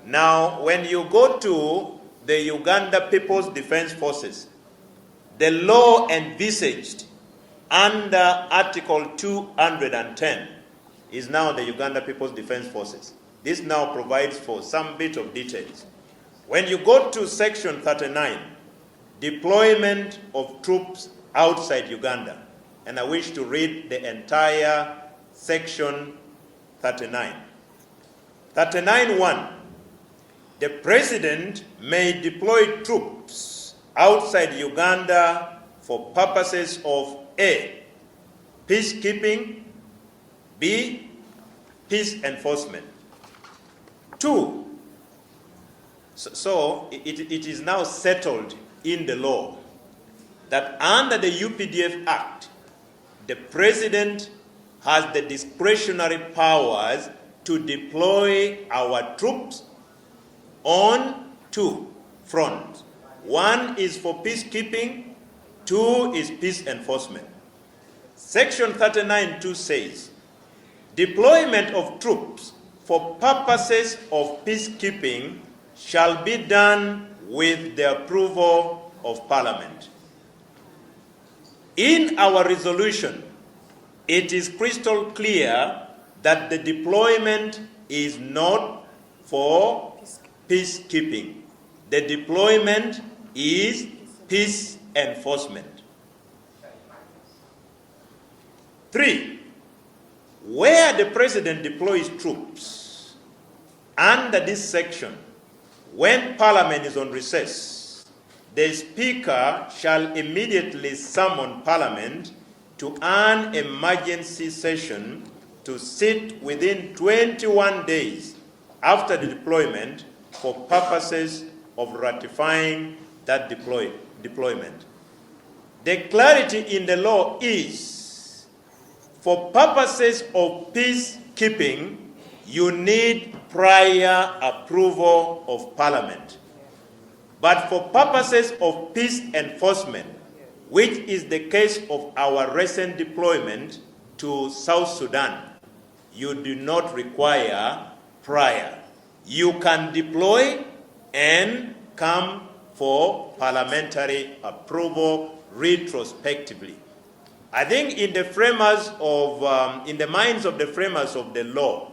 Now, when you go to the Uganda People's Defense Forces, the law envisaged under Article 210 is now the Uganda People's Defense Forces. This now provides for some bit of details. When you go to Section 39, deployment of troops outside Uganda, and I wish to read the entire Section 39. 39.1, the President may deploy troops outside Uganda for purposes of A, peacekeeping. B, peace enforcement. 2, so it is now settled in the law that under the UPDF Act, the president has the discretionary powers to deploy our troops on 2 fronts. 1 is for peacekeeping, 2 is peace enforcement. Section 39(2) says, deployment of troops for purposes of peacekeeping shall be done with the approval of Parliament. In our resolution, it is crystal clear that the deployment is not for peacekeeping. The deployment is peace enforcement. 3, where the president deploys troops under this section, when Parliament is on recess, the Speaker shall immediately summon Parliament to an emergency session to sit within 21 days after the deployment for purposes of ratifying that deployment. The clarity in the law is, for purposes of peacekeeping, you need prior approval of Parliament. But for purposes of peace enforcement, which is the case of our recent deployment to South Sudan, you do not require prior. You can deploy and come for parliamentary approval retrospectively. I think in the framers of, in the minds of the framers of the law,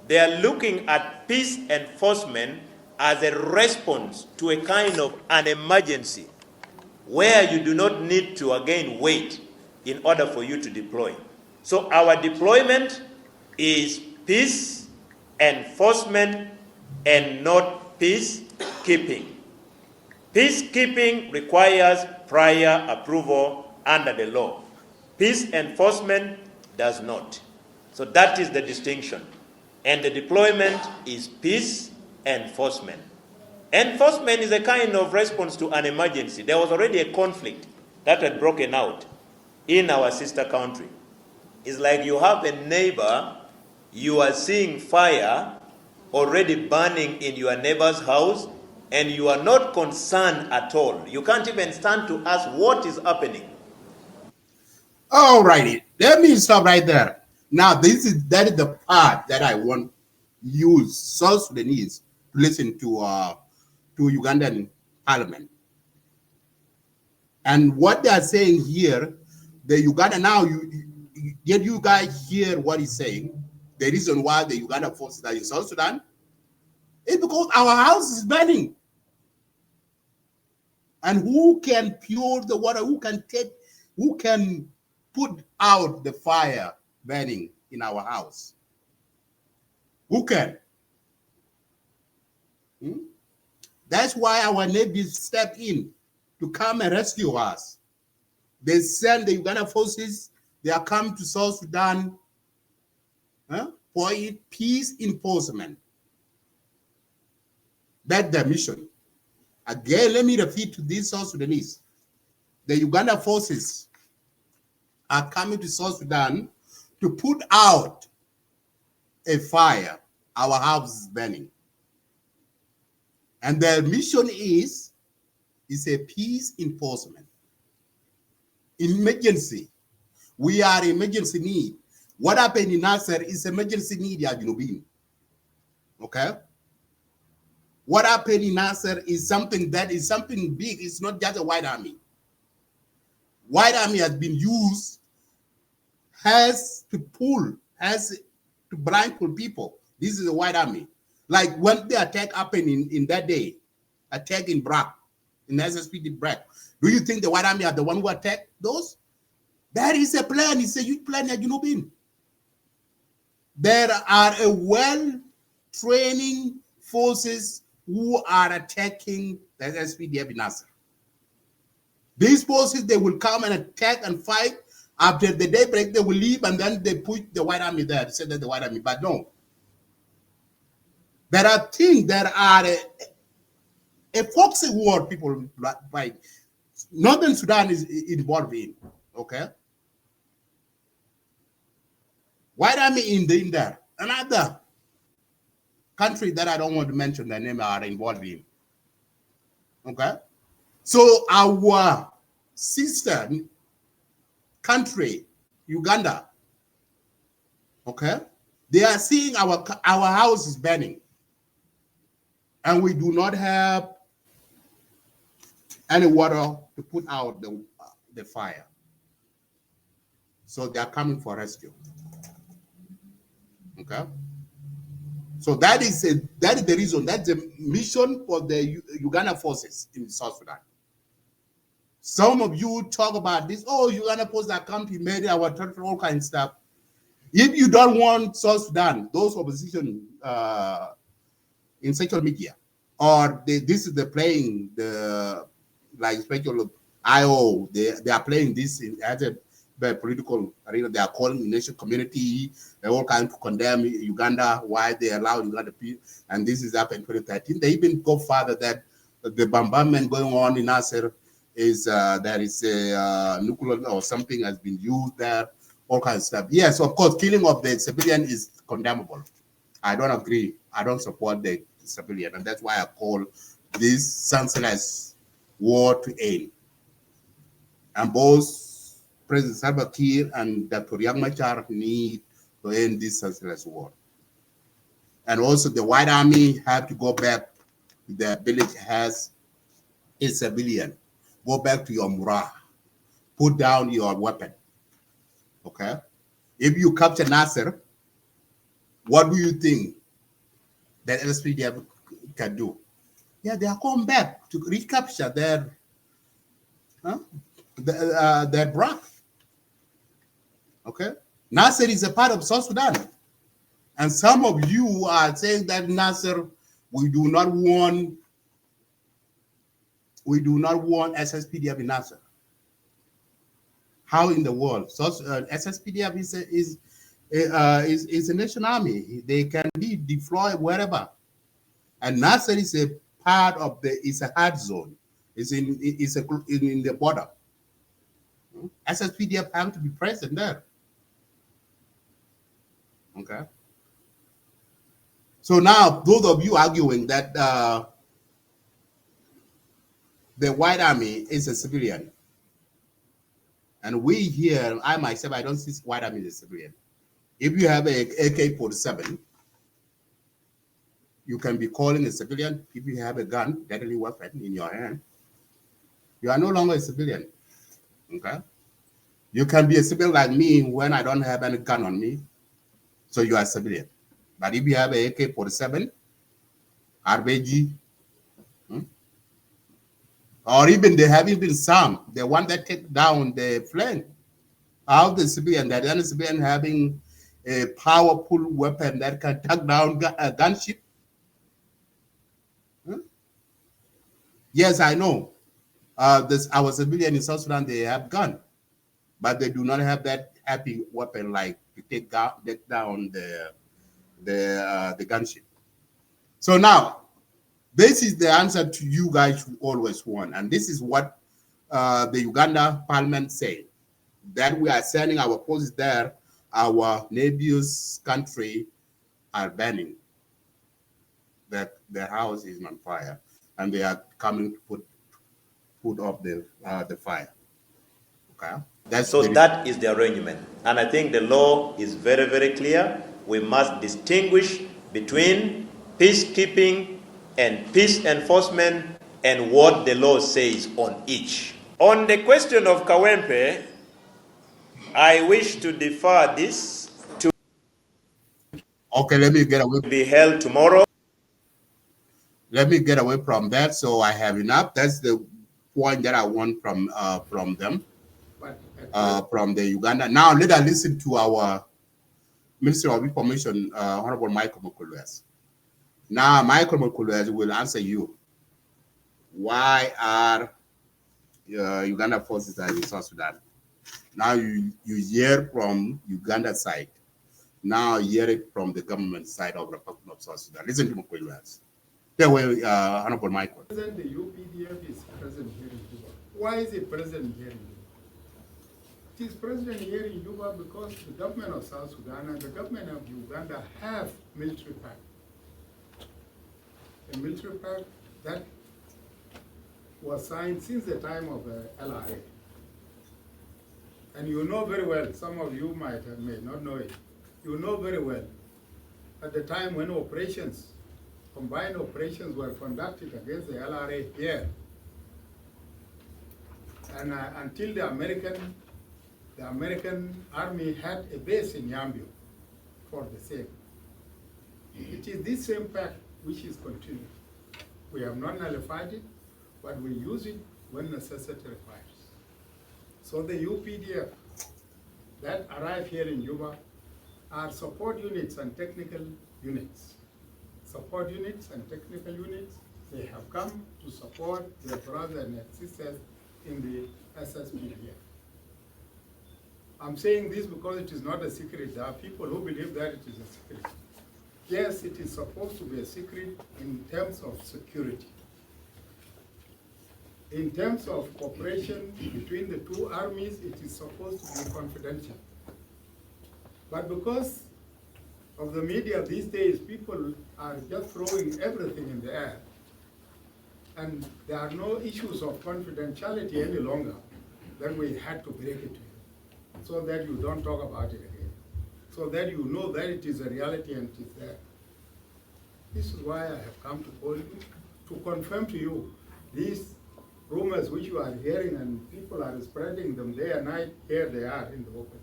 they are looking at peace enforcement as a response to a kind of an emergency where you do not need to again wait in order for you to deploy. So our deployment is peace enforcement and not peacekeeping. Peacekeeping requires prior approval under the law. Peace enforcement does not. So that is the distinction. And the deployment is peace enforcement. Enforcement is a kind of response to an emergency. There was already a conflict that had broken out in our sister country. It's like you have a neighbor, you are seeing fire already burning in your neighbor's house, and you are not concerned at all. You can't even stand to ask what is happening. All righty, let me stop right there. Now, that is the part that I want you South Sudanese to listen to Ugandan parliament. And what they are saying here, the Uganda now, did you guys hear what he's saying? The reason why the Uganda forces are in South Sudan is because our house is burning. And who can pure the water? Who can put out the fire burning in our house? Who can? That's why our neighbors step in to come and rescue us. They send the Uganda forces, they are coming to South Sudan for peace enforcement. That's their mission. Again, let me repeat to these South Sudanese. The Uganda forces are coming to South Sudan to put out a fire. Our house is burning. And their mission is a peace enforcement. Emergency. We are emergency need. What happened in Nasser is emergency need, Yajinubin. Okay? What happened in Nasser is something that is something big. It's not just a white army. White army has been used has to blindfold people. This is a white army. Like when the attack happened in that day, attack in Brak, in SSPD Brak. Do you think the white army are the one who attacked those? That is a plan. It's a huge plan that you know been. There are a well-trained forces who are attacking the SSPDF in Nasser. These forces, they will come and attack and fight After the daybreak, they will leave, and then they put the White Army there. They said that the White Army, but no. There are things that are a proxy war people fight. Northern Sudan is involved in, okay? White Army in there. Another country that I don't want to mention the name are involved in, okay? So our sister country, Uganda, okay? They are seeing our house is burning, and we do not have any water to put out the fire. So they are coming for rescue. Okay. So that is the reason. That's the mission for the Uganda forces in South Sudan. Some of you talk about this. Oh, Uganda forces are coming, made our territory, all kind of stuff. If you don't want South Sudan, those opposition in social media, or this is the playing the like special IO, they are playing this as a political arena. They are calling the nation community. They all kind to condemn Uganda, why they allow Uganda to, and this is up in 2013. They even go further that the bombardment going on in Nasser is there is a nuclear or something has been used there, all kinds of stuff. Yes, of course, killing of the civilian is condemnable. I don't agree. I don't support the civilian, and that's why I call this senseless war to end. And both President Salva Kiir and Dr. Riek Machar need to end this senseless war. And also the White Army have to go back to the village as a civilian. Go back to your murah. Put down your weapon. Okay? If you capture Nasser, what do you think that SPDF can do? Yeah, they are coming back to recapture their Brak. Okay, Nasser is a part of South Sudan, and some of you are saying that Nasser, we do not want SSPDF in Nasser. How in the world? So SSPDF is a nation army. They can be deployed wherever, and Nasser is a part of it's a hard zone. It's in the border. SSPDF have to be present there. Okay. So now those of you arguing that the White Army is a civilian, and we here, I myself, I don't see White Army as a civilian. If you have a AK-47, you can be calling a civilian. If you have a gun, deadly weapon in your hand, you are no longer a civilian. Okay. You can be a civilian like me when I don't have any gun on me, so you are a civilian. But if you have a AK-47, RPG, or even they have even some, the one that take down the plane, how the civilian, that any civilian having a powerful weapon that can take down a gunship. Yes, I know. Our civilian in South Sudan, they have gun, but they do not have that happy weapon like to take down the gunship. So now, this is the answer to you guys who always want, and this is what the Uganda Parliament said, that we are sending our forces there. Our neighbors' country are burning. That their house is on fire, and they are coming to put off the fire. Okay. That is the arrangement. And I think the law is very, very clear. We must distinguish between peacekeeping and peace enforcement and what the law says on each. On the question of Kawempe, I wish to defer this to let me get away. Be held tomorrow. Let me get away from that, so I have enough. That's the point that I want from them. From the Uganda. Now let us listen to our Minister of Information, Honorable Michael Mukuluez. Now Michael Mukuluez will answer you. Why are Uganda forces in South Sudan? Now you hear from Uganda side. Now hear it from the government side of the Republic of South Sudan. Listen to Mokwe. There were Honorable Michael. The UPDF is present here in Juba. Why is it present here in Juba? It is present here in Juba because the government of South Sudan and the government of Uganda have military pact. A military pact that was signed since the time of the LRA. And you know very well, some of you may not know it, you know very well, at the time when operations, combined operations were conducted against the LRA here, and until the American army had a base in Yambio for the same. It is this same pact which is continuing. We have not nullified it, but we use it when necessity requires. So the UPDF that arrive here in Juba are support units and technical units. Support units and technical units, they have come to support their brothers and sisters in the SSPDF. I'm saying this because it is not a secret. There are people who believe that it is a secret. Yes, it is supposed to be a secret in terms of security. In terms of cooperation between the two armies, it is supposed to be confidential. But because of the media these days, people are just throwing everything in the air. And there are no issues of confidentiality any longer. Then we had to break it to you, so that you don't talk about it again. So that you know that it is a reality and it is there. This is why I have come to call you, to confirm to you these rumors which you are hearing and people are spreading them day and night. Here they are in the open.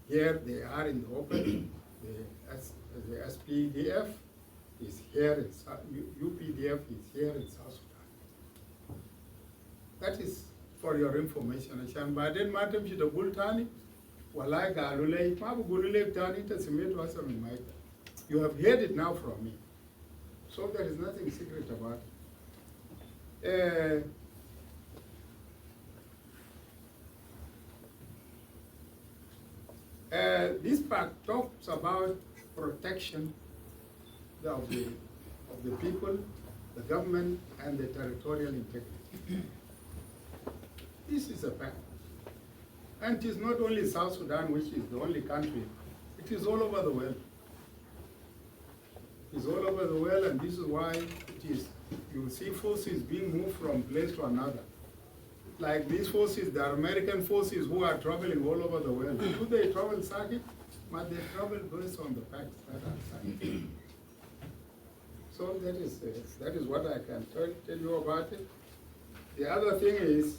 Here they are in the open. The SPDF is here, UPDF is here in South Sudan. That is for your information. Ashan baden matem shida gultani, walai galulei, mabu gululei tani ta simet wasam in maika. You have heard it now from me. So there is nothing secret about it. This part talks about protection of the people, the government, and the territorial integrity. This is a fact. And it is not only South Sudan, which is the only country, it is all over the world. It is all over the world, and this is why it is, you see forces being moved from place to another. Like these forces, the American forces who are traveling all over the world. Do they travel circuit? But they travel based on the facts that are signed. So that is what I can tell you about it. The other thing is,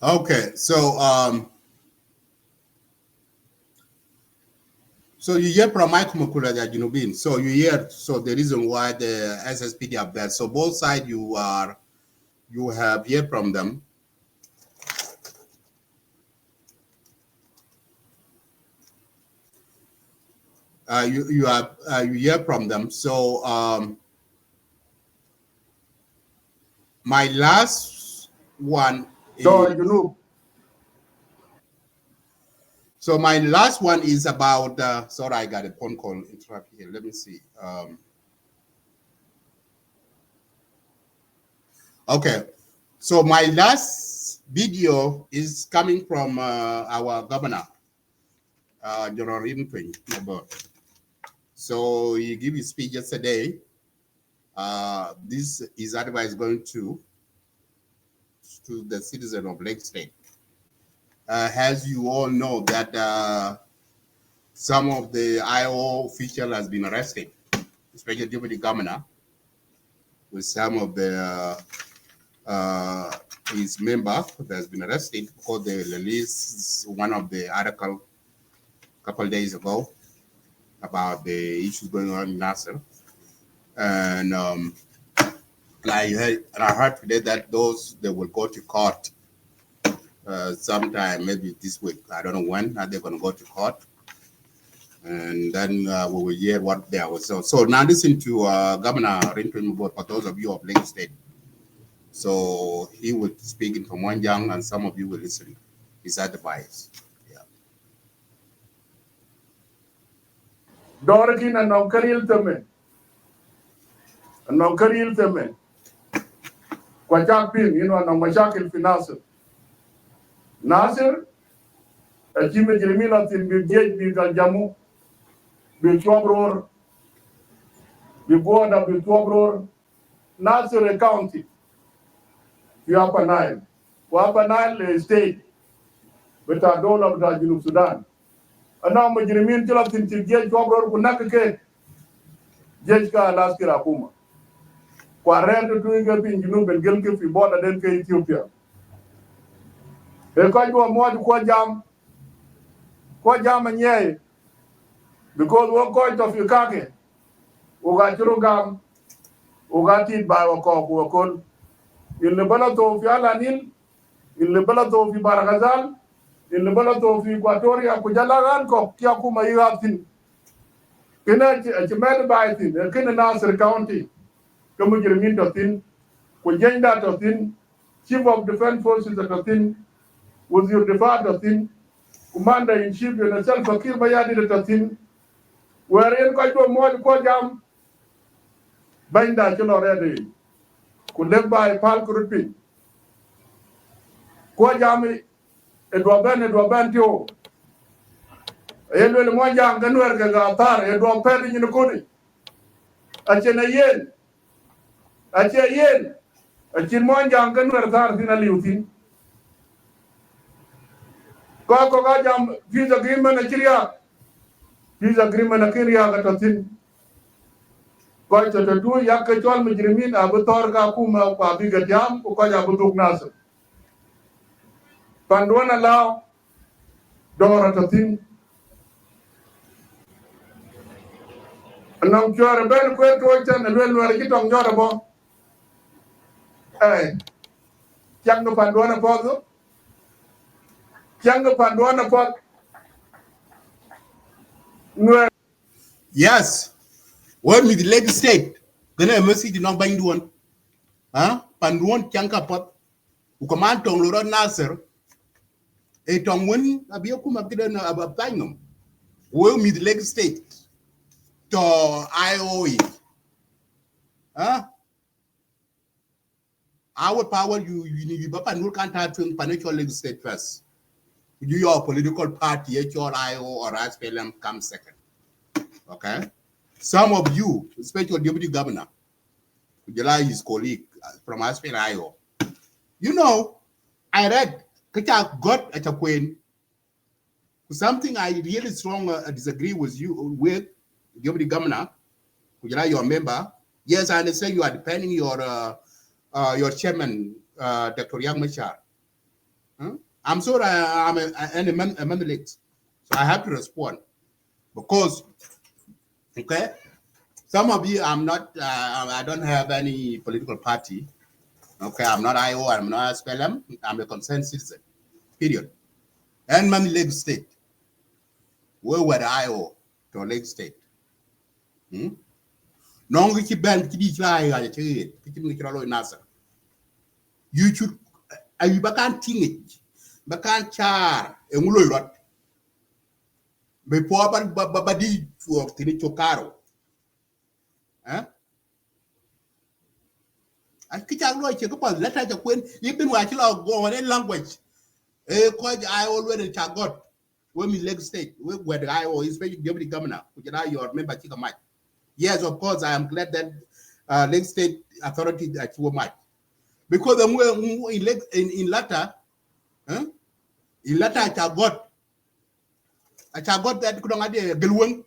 okay, so you hear from Mike Mukula that Junubin. So you hear the reason why the SSPD are there. So both sides you have heard from them. You hear from them. So my last one is, so my last one is about sorry, I got a phone call interrupt here. Let me see. Okay, so my last video is coming from our governor, General Rimtwing. So he gave his speech yesterday. This is advice going to the citizen of Lake State. As you all know that some of the IO official has been arrested, especially deputy governor, with some of the his member that has been arrested because they released one of the article a couple of days ago about the issues going on in Nasser. And I heard today that they will go to court sometime maybe this week. I don't know when. They're going to go to court. And then we will hear what they are. So now listen to Governor Rinton for those of you of Lake State. So he will speak in Pamwanjang and some of you will listen. His advice. Dorakin and Nonkaril Temen. And Nonkaril Temen. Kwachapin, you know, and Mashakil Finasir. Nasir, a Jimmy Jeremila in Big Big Jamu, Big Chobror, Big Border, Big Chobror, Nasir County, the Upper Nile. Upper Nile state, but I don't love that in Sudan. And now my Jeremin Tilatin to get Chobror Kunaka, Jessica Alaska Puma. Quarrel doing a thing, you know, and Gilkif, we bought a Denka Ethiopia. They call you a more to Kwajam and Yay, because we're going to Fikake, Ugachurugam, Ugati by Wakok, in the Balato of Yalanil, in the Balato of Baragazal, in the Balato of Equatoria, Kujalaran, Kiakuma Yatin, Kenneth, a Chimel Baitin, a Kenanasar County, Kamujirmin Totin, Kujenda Totin, Chief of Defense Forces at Totin, was your department Totin, Commander in Chief, and a self Fakir Bayadi Totin, wherein Kaito Mod Kojam, Binda Chiloredi, could live by Palkurupin. Kojami, Edwaben Tio. Elwell Mojang, Ganuerga Gatar, Edward Perry in the Kuni. Achenayen, Achayen, Achimonjang, Ganuergar in a Lutin. Kokajam, Visa Agreement, a Chiria. Visa Agreement, a Kiria, a Totin. Quite a two Yakachol Majrimin, Abator Kuma, Pabiga Jam, Ukaja Buduk Nasser. Panduana Lao, Dora Totin. And now you are a very quick question and when we are getting on Jorabo. Hey, Chango Panduana Pozo. Chango Panduana Pot. Yes. What with the Lake State? Gonna mercy did not bind one. Huh? Panduan Chanka Pot. Who command Tong Lord Nasser. A Tong Win, a Biokuma Gidan about Pinum. Well, with the Lake State. To IOE. Huh? Our power, you need to can't have financial Lake State first. Your political party, HRIO or SPLM comes second. Okay? Some of you, especially deputy governor, Kujala, his colleague from SPLIO, you know, I read Kacha got at a queen. Something I really strong disagree with you with, deputy governor, Kujala, your member. Yes, I understand you are defending your chairman, Dr. Yang Machar. Huh? I'm sorry, I'm a late, so I have to respond because, okay, some of you, I'm not, I don't have any political party. Okay, I'm not IO, I'm not SPLM, I'm a concerned citizen, period. And Mani Lake State, where were the IO to Lake State? No, we keep band, you should, I can't think it. Bakan char emulo lot before babadi for tinicho caro eh I kicha lo che ko letter to queen even watch law go on language cause I already chagot when me leg state where the I is very deputy governor which you remember chika mic. Yes, of course I am glad that leg state authority that you might because in latter in latter I got that could not be a Gilwing.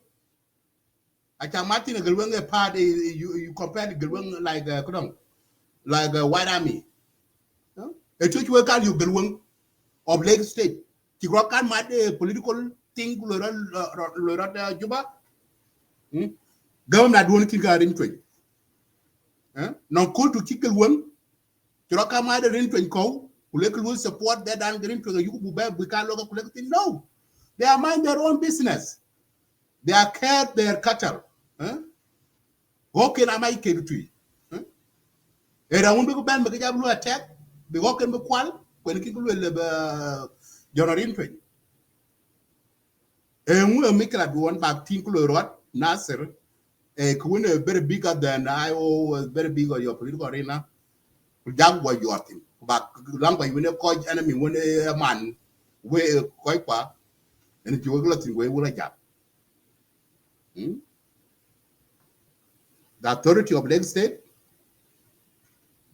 I can Martin a Gilwing a party you compare the Gilwing like a white army. A church worker you Gilwing of Lake State. Tigrokan might a political thing Loretta Juba. Government won't kick her in train. No call to kick a one. Tiroka might a rin train call. will support that and green to the Yuku we can't look at no. They are mind their own business. They are care their cattle. Okay, I might care to you. Era un big band because you attack, the walk and the qual, when people will generate train. And we'll make it one back Tinkle Rod, Nasser, a queen very bigger than was very big on your political arena. That was your thing. But long by when you call enemy when a man, way quite far, and if you were looking where will I jump? The authority of Lake State,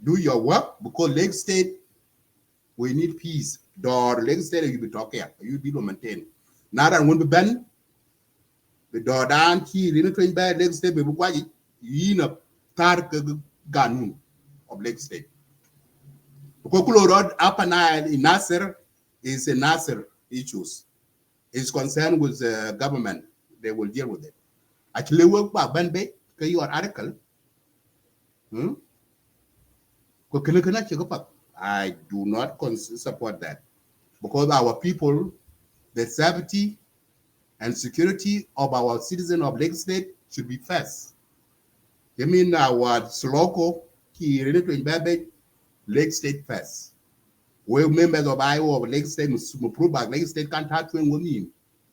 do your work because Lake State, we need peace. Door Lake State, you be talking, you be maintain. Now that won't be banned. The door down key, in a train bad Lake State, be quiet. You know, Tark Ganu of Lake State. Kokulo Road, Upper Nile in Nasser is a Nasser issues. It's concerned with the government. They will deal with it. Actually, work by Banbay, your article. I do not support that because our people, the safety and security of our citizens of Lake State should be first. I mean, our Sloko, he related to Imbabe, Lake State first. We members of Iowa of Lake State, prove back Lake State can't have twin women.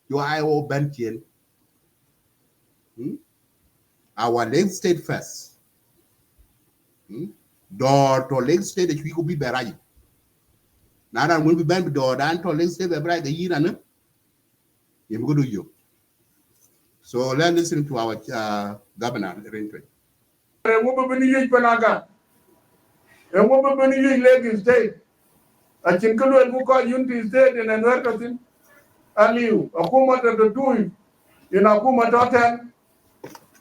Your Iowa Bentian. Our Lake State first. Door to Lake State that we could be buried. Now that will be banned door down to Lake State buried the year and you go to you. So let's listen to our governor. And what we need Panaga. And what we need Lake State. I can go and book on Unity State and another thing. And you, a woman that the doing in a woman daughter.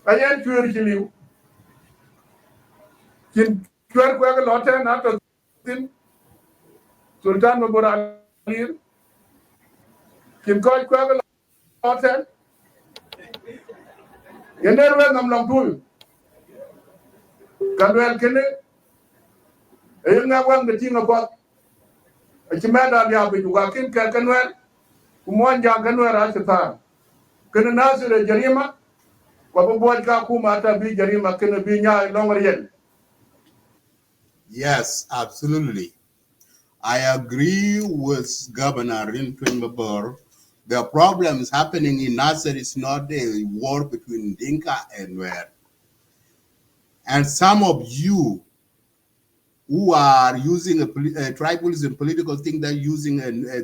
I am curious you. Can Quack a lot and after Sultan Mabura can call Quack a lot and you never went on long to you. Can well kill it? I am not one the thing about a chimada yabi to walk in Kakanwell, whom one Jankanwell at the time. Can an answer a Jarima? What boy Kakuma be Jarima can be longer yet. Yes, absolutely. I agree with Governor Rinton Mabur. The problem is happening in Nasser is not a war between Dinka and Nuer. And some of you who are using a tribalism political thing, they're using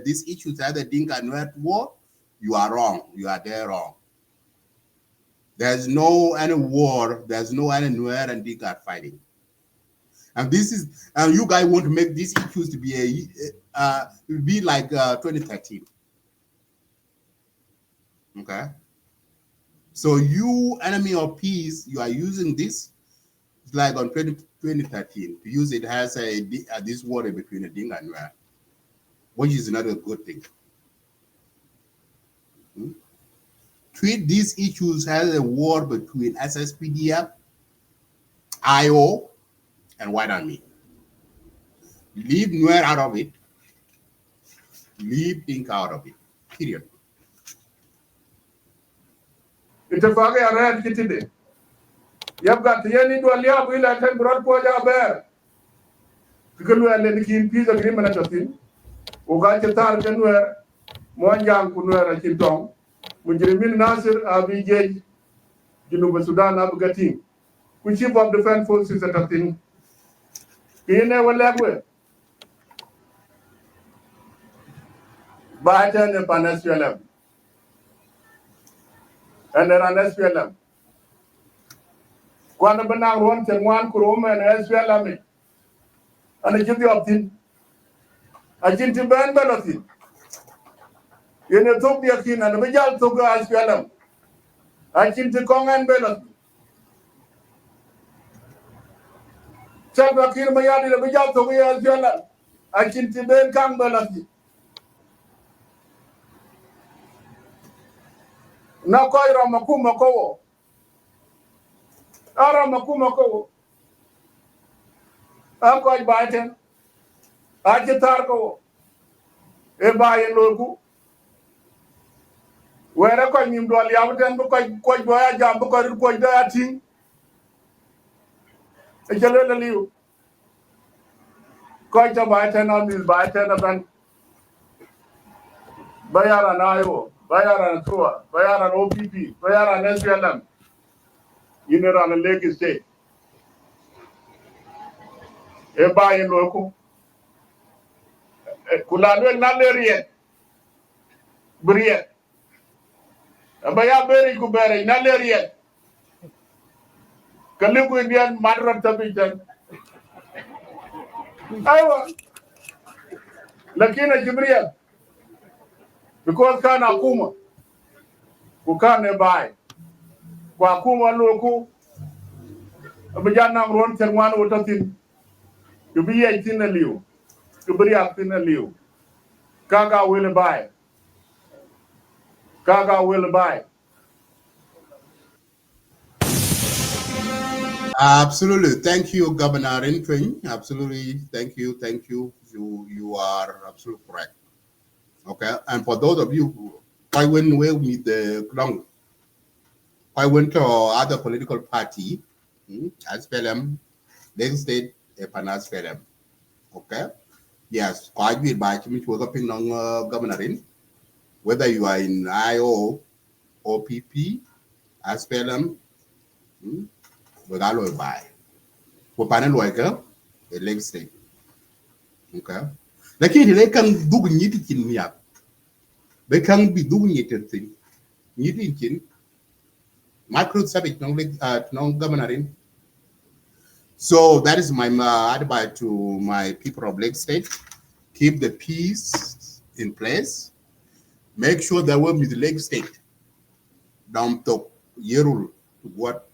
this issue to either Dinka and Nuer war, you are wrong. You are there wrong. There's no any war. There's no any Nuer and Dinka fighting. And this is, and you guys want to make these issues to be like 2013. Okay. So you, enemy of peace, you are using this like on 2013 to use it as this war between a Dinka and Nuer, which is not a good thing. Treat these issues as a war between SSPDF, IO, and White Army. Leave Nuer out of it. Leave Dinka out of it. Period. It's a fag I read it today. You've got the end to a liab will attend broad poja bear. Because we are letting peace agreement at the thing. Ugachatar can wear one young Kunwer at Chitong. When Jeremy Nasir Abijay, Juba Sudan Abugati, which chief of defense forces at a thing. He never left with. Bajan and Panasquelem. And then an SPLM. Quanabana runs and one Kuroma and SPLM. And I give you up thing. I didn't ban Belotin. In a Tokyo King and a Vijal Togo SPLM. I didn't Kong and Belotin. Salva Kiir Mayadi the Vijal Togo SPLM. I didn't ban Kang Belotin. Now call Ramakuma Kowo. Aramakuma Kowo. I'm quite biting. aje tar ko e baye loku were ko nyim dol yamten ko do ya jam ko do ya ting e jelo le liu ko to ba ten on this ba ten ban bayara na ayo bayara na tua bayara na OPP bayara na SPLM yinera na Lagos State e baye loku kula na le riet briet abaya beri ku beri na le riet kalibu indian madran tabijan aywa lakini jibril because kana akuma kukane bai kwa akuma loku abijana ron terwan utatin kubiye tin liu kubriya tin liu kaga will bai Absolutely. Thank you, Governor Rinkwing. Absolutely. Thank you. Thank you. You are absolutely correct. Okay. And for those of you who I went with me the long, I went to other political party, as PLM, then state Panas PLM. Okay. Yes. Quite good by Chimich working on Governor in, whether you are in IO, OPP, as PLM, we got by. Kwa panel worker, a leg state. Okay. Lakini they can do nyiti chin miak. They can be doing it and thing. Nyiti chin. Macro savage non governor. So that is my advice to my people of Lake State. Keep the peace in place. Make sure that we're with the Lake State. Don't talk yerul what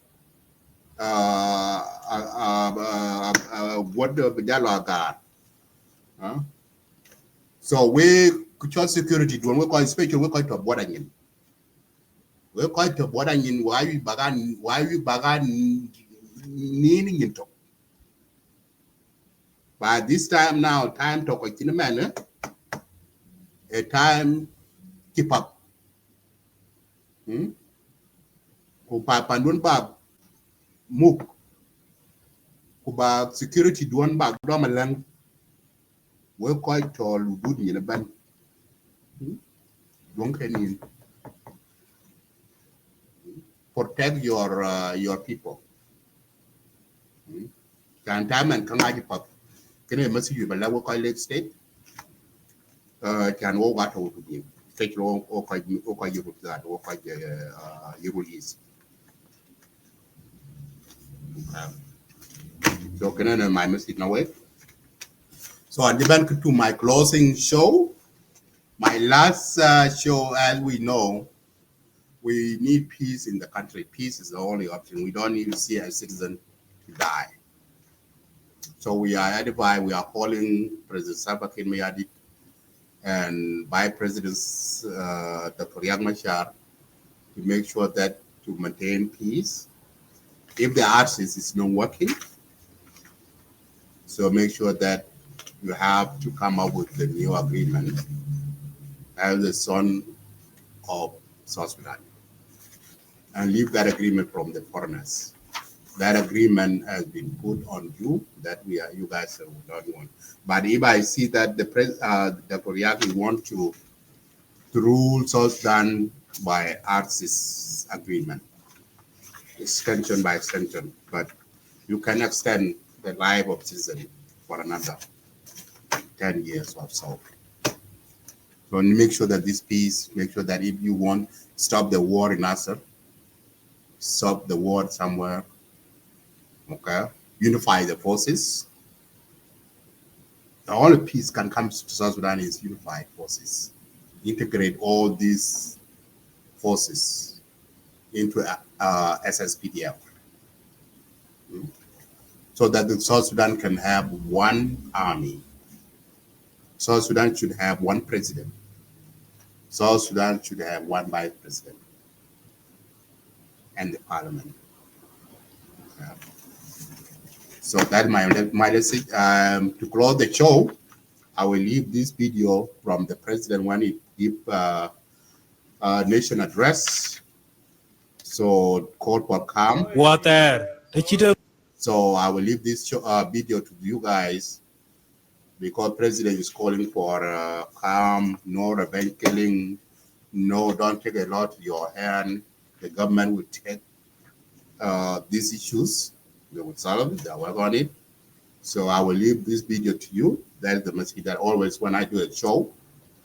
the dialogue are. So we control security when we call special we call to border in. We call to border in why we bagan needing into. But this time now, time to continue manner, a time keep up. Kupa pandun bag muk kuba security duan bag domalang we quite tall good in a band. Don't can protect your people. Can time and can I pop? Can I must you but level call Lake State? Can all what to be. Take long or quite you that or quite you release. So can I my message now? So I demand to my closing show. My last show, as we know, we need peace in the country. Peace is the only option. We don't need to see a citizen to die. So we are calling President Salva Kiir Mayardit and Vice President Dr. Riek Machar to make sure that to maintain peace. If the artist is not working, so make sure that you have to come up with the new agreement as the son of South Sudan and leave that agreement from the foreigners. That agreement has been put on you that you guys don't want. But if I see that the Dr. Riek want to rule South Sudan by artist agreement, extension by extension, but you can extend the life of citizen for another 10 years or so. So make sure that this peace, make sure that if you want stop the war in Nasser, stop the war somewhere, okay, unify the forces. The only peace can come to South Sudan is unified forces. Integrate all these forces into SSPDF. So that the South Sudan can have one army. South Sudan should have one president. South Sudan should have one vice president and the parliament. So that's my message. To close the show, I will leave this video from the president when he give nation address. So call for calm. So I will leave this video to you guys because president is calling for calm, no revenge killing, no, don't take a lot to your hand. The government will take these issues. They will solve it. They will work on it. So I will leave this video to you. That is the message that always when I do a show,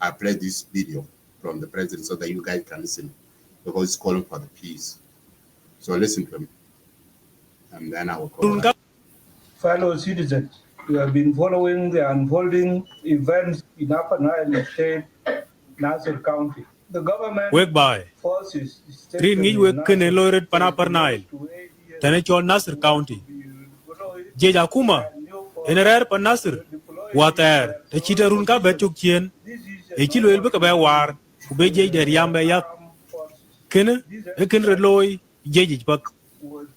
I play this video from the president so that you guys can listen because it's calling for the peace. So listen to him. And then I will call. Fellow citizens, we have been following the unfolding events in Upper Nile State, Nasser County. The government forces Green Nij work Kenelored Upper Nile, Tenechol Nasser County. Jeja Kuma, in a rare Panasser, water, the cheetah runka betukien, a kilo elbeka war, Ubeje de Yamba Yak, Kenne, a kindred loy, Jejich Buck.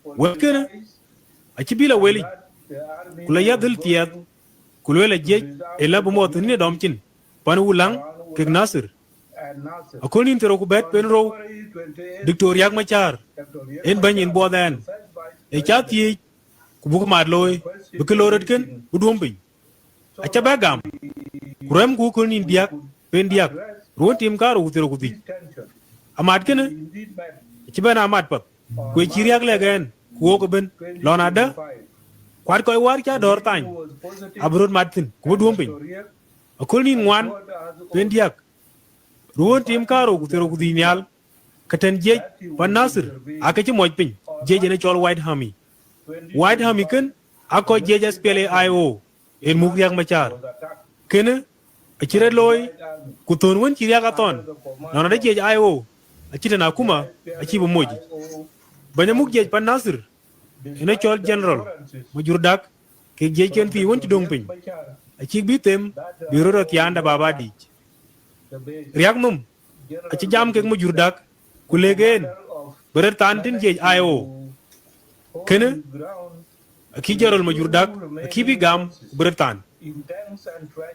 Workene, a Chibila Welly, Kulayadil Tiat, Kulwella Jej, a labomot in a domchin, Panulang, Kignasser. According to Rokubet Penro, Victoria Machar, in Banyan Bodan, a chatty, Kubukamadloy, Bukalorotkin, Udumping, a Chabagam, Ram Gukun in Diak, Pendiak, Ruantim Karo with Rokudi, a Matkina, Chibana Matpap, Quichiriak again, Kuokaben, Lonada, Quarkoi Warka Dortime, Abrod Martin, Kudumping, according one, Pendiak. Ruan team Karo Gutherogudinial, Katan Jej, Pan Nasser, Akachi Moipin, Jej and a White Hammy. White Hammican, Ako Jejas Pele IO, in Mugiak Machar. Kenne, a Chireloy, Kutunwan Chiriagaton, none of Jej IO, a Chitanakuma, a Chibumoji. Banamuk Jej Pan Nasser, in a Chol General, Majurdak, Kej and P went to Dumping. A chick beat them, Bureau of Yanda Babadi. Riagnum, a Chijam Kek Mujurdak, Kulegen, Bertantin Jej IO. Kenne, a Kijarol Majurdak, a Kibigam, Bertan.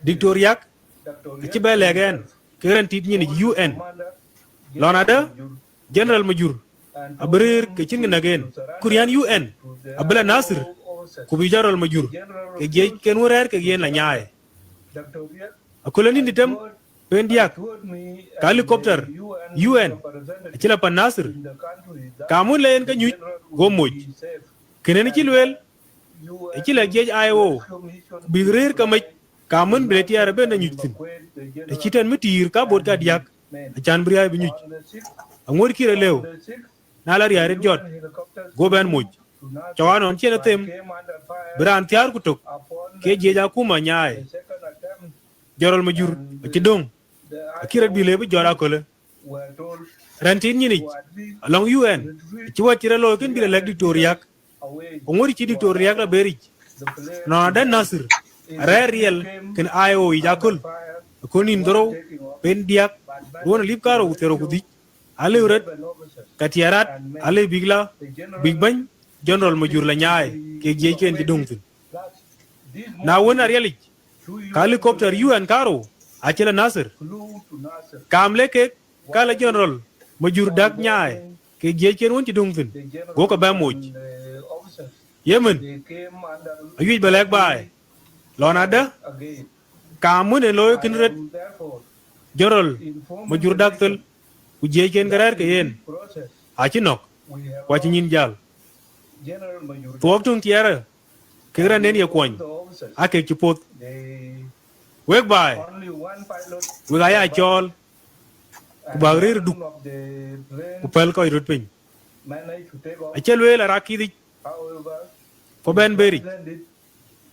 Dictoriac, a Chibel again, Karen Titin UN. Lonada, General Majur, a Berer Kitchen again, Korean UN, a Bela Nasser, Kubijarol Majur, a Jay Kenware again Lanyai. A colony ditem. Pendiak, helicopter, UN, Chilapan Nasser, Kamun Lane can you go much. Kenenichilwell, a Chila Gage IO, Big Rare Kamach, Kamun Bretia Raben and Yutin, a Chitan Mutir, Kabot Kadiak, a Chanbria Binuch, a Murkira Leo, Nalaria Jot, Goban Much, Chawan on Chenatem, Brantiar Kutuk, Keja Kuma Nyai, Gerald Majur, a Chidong. Akira Bilebe Joracola. Rantin Yinich, along UN, Chiwachiralo can be elected to react. Omorichi to react a berry. No, then Nasser, a rare real can IO Yakul, a Kunin Dro, Pendiak, one leap car with Terokudi, Ale Red, Katiarat, Ale Bigla, Big Bang, General Majurlanyai, KJK and Dungton. Now, when I really helicopter you and Caro. Achela Nasser, Kamleke, Kala General, Majurdak Nyai, KJK won't you dungtin, Goka Bamuch. Yemen, a huge black by Lonada, Kamun and Loy Kindred, General, Majurdaktel, Ujake and Garakayen, Achinok, watching in Jal. Tuoktung Tiara, Kiran any a coin, Ake Chupot. Work by Wigaya Chol Bagrir Duk Upelko Rutpin. A Chelwell Araki for Ben Berry.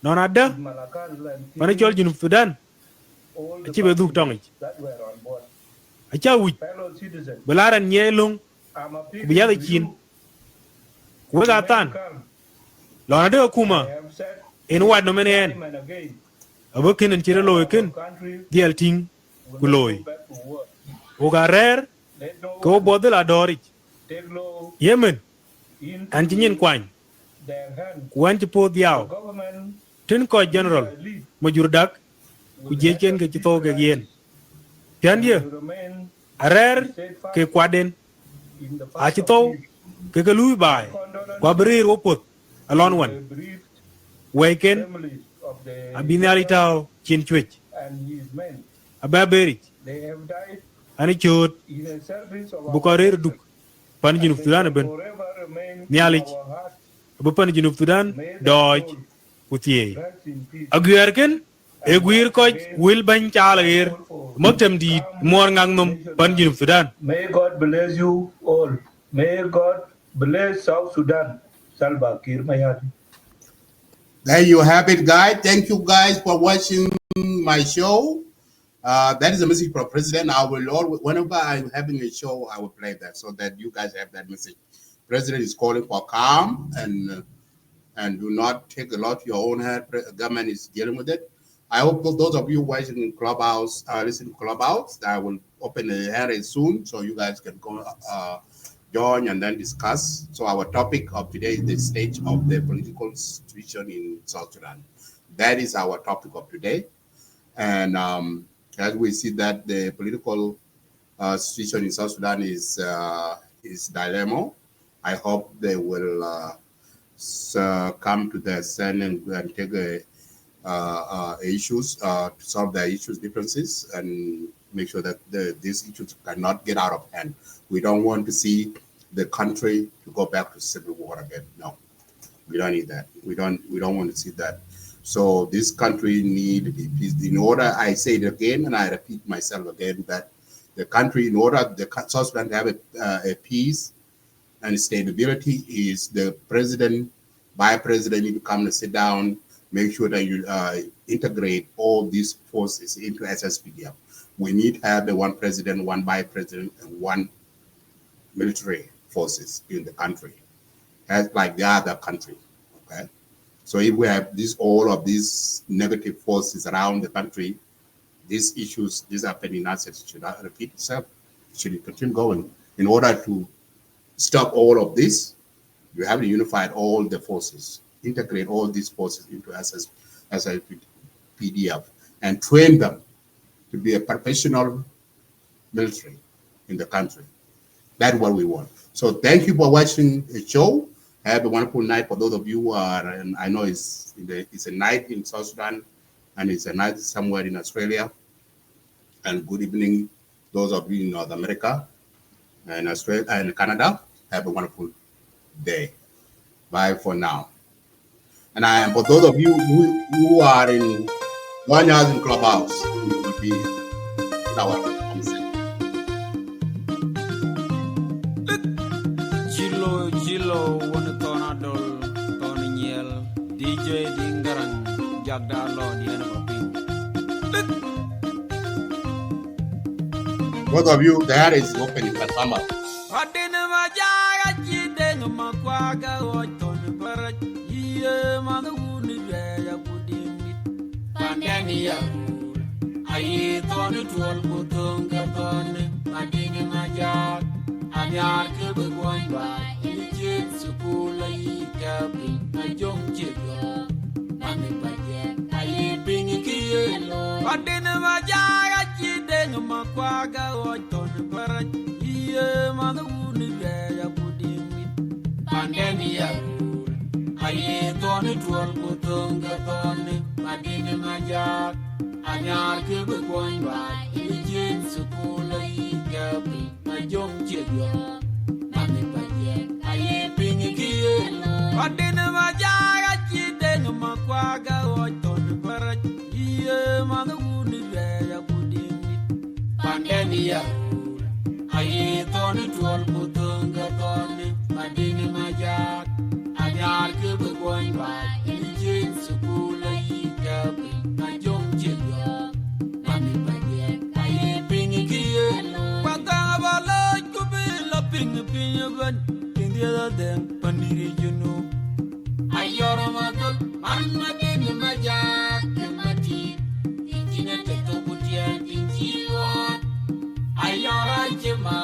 Nonada Panachol Junum Sudan. A Chiba Duk Tongich. A Chawit Belaran Yelung Biala Chin Wigatan Lonada Kuma in what nomination. A working and Chiraloikin, the Alting, Guloy. Ogarer, go bother Adorich. Yemen, Antinian Quine. Went to put the out. Tinko General, Majurdak, ku jechen ke to ke yen piandie arer ke kwaden a to ke lui bai kwa brir opot alon wan weken abinali tao chin chwech ababeri ani chot bukarer duk pan junub Sudan ben nialich bu pan junub Sudan doj kutie agwerken e gwir ko wil ban chaler maktam di mor ngang num pan junub Sudan. May God bless you all. May God bless South Sudan. Salva Kiir Mayadi. There you have it, guys. Thank you guys for watching my show. That is a message from President. I will always, whenever I'm having a show, I will play that so that you guys have that message. President is calling for calm and do not take a lot to your own head. Government is dealing with it. I hope those of you watching in Clubhouse, listening to Clubhouse, I will open the area soon so you guys can go join and then discuss. So our topic of today is the state of the political situation in South Sudan. That is our topic of today. And as we see that the political situation in South Sudan is dilemma, I hope they will come to their stand and take issues to solve their issues differences and make sure that these issues cannot get out of hand. We don't want to see the country to go back to civil war again. No, we don't need that. We don't want to see that. So this country need peace. In order, I say it again and I repeat myself again, that the country, in order the South Sudan to have a peace and stability, is the president, vice president need to come and sit down, make sure that you integrate all these forces into SSPDF. We need to have the one president, one vice president, and one military forces in the country, as like the other country. Okay, so if we have all of these negative forces around the country, these issues, these happening assets should not repeat itself. Should continue going. In order to stop all of this, you have to unify all the forces, integrate all these forces into SSPDF, and train them to be a professional military in the country. That's what we want. So thank you for watching the show. Have a wonderful night for those of you who are, and I know it's a night in South Sudan and it's a night somewhere in Australia. And good evening, those of you in North America and Australia and Canada. Have a wonderful day. Bye for now. And for those of you who are in one house in Clubhouse, you will be in our conversation. Chilo wana tona dol tona nyel DJ Dingarang jagda lo diana papi. Both of you, the air is open, you can come up. Adina majaga chideng makwaga oton barat iye maduni ya kudimit pandani ya ayi tonu tuol kutunga tonu adina majag anyar ke begwan ba ichit sukula ikabi ajong chido mami baje ayi bingi kiyelo adina majaga chideng makwaga oton barat iye maduni ya kudimit pandani ya ayi tonu tuol kutunga tonu adina majag anyar ke begwan ba ichit sukula ikabi ajong chido mami baje ayi bingi kiyelo adina majaga chideng makwaga oton barat iye maduni ya kudimit pandani ya ayi tonu tuol kutunga tonu adina majag anyar ke begwan ba ichit sukula ikabi ajong chido mami baje ayi bingi kiyelo ban tindia den pandiri junu ayora matul anmadin majak mati injina teto putia tinjiwa ayora jema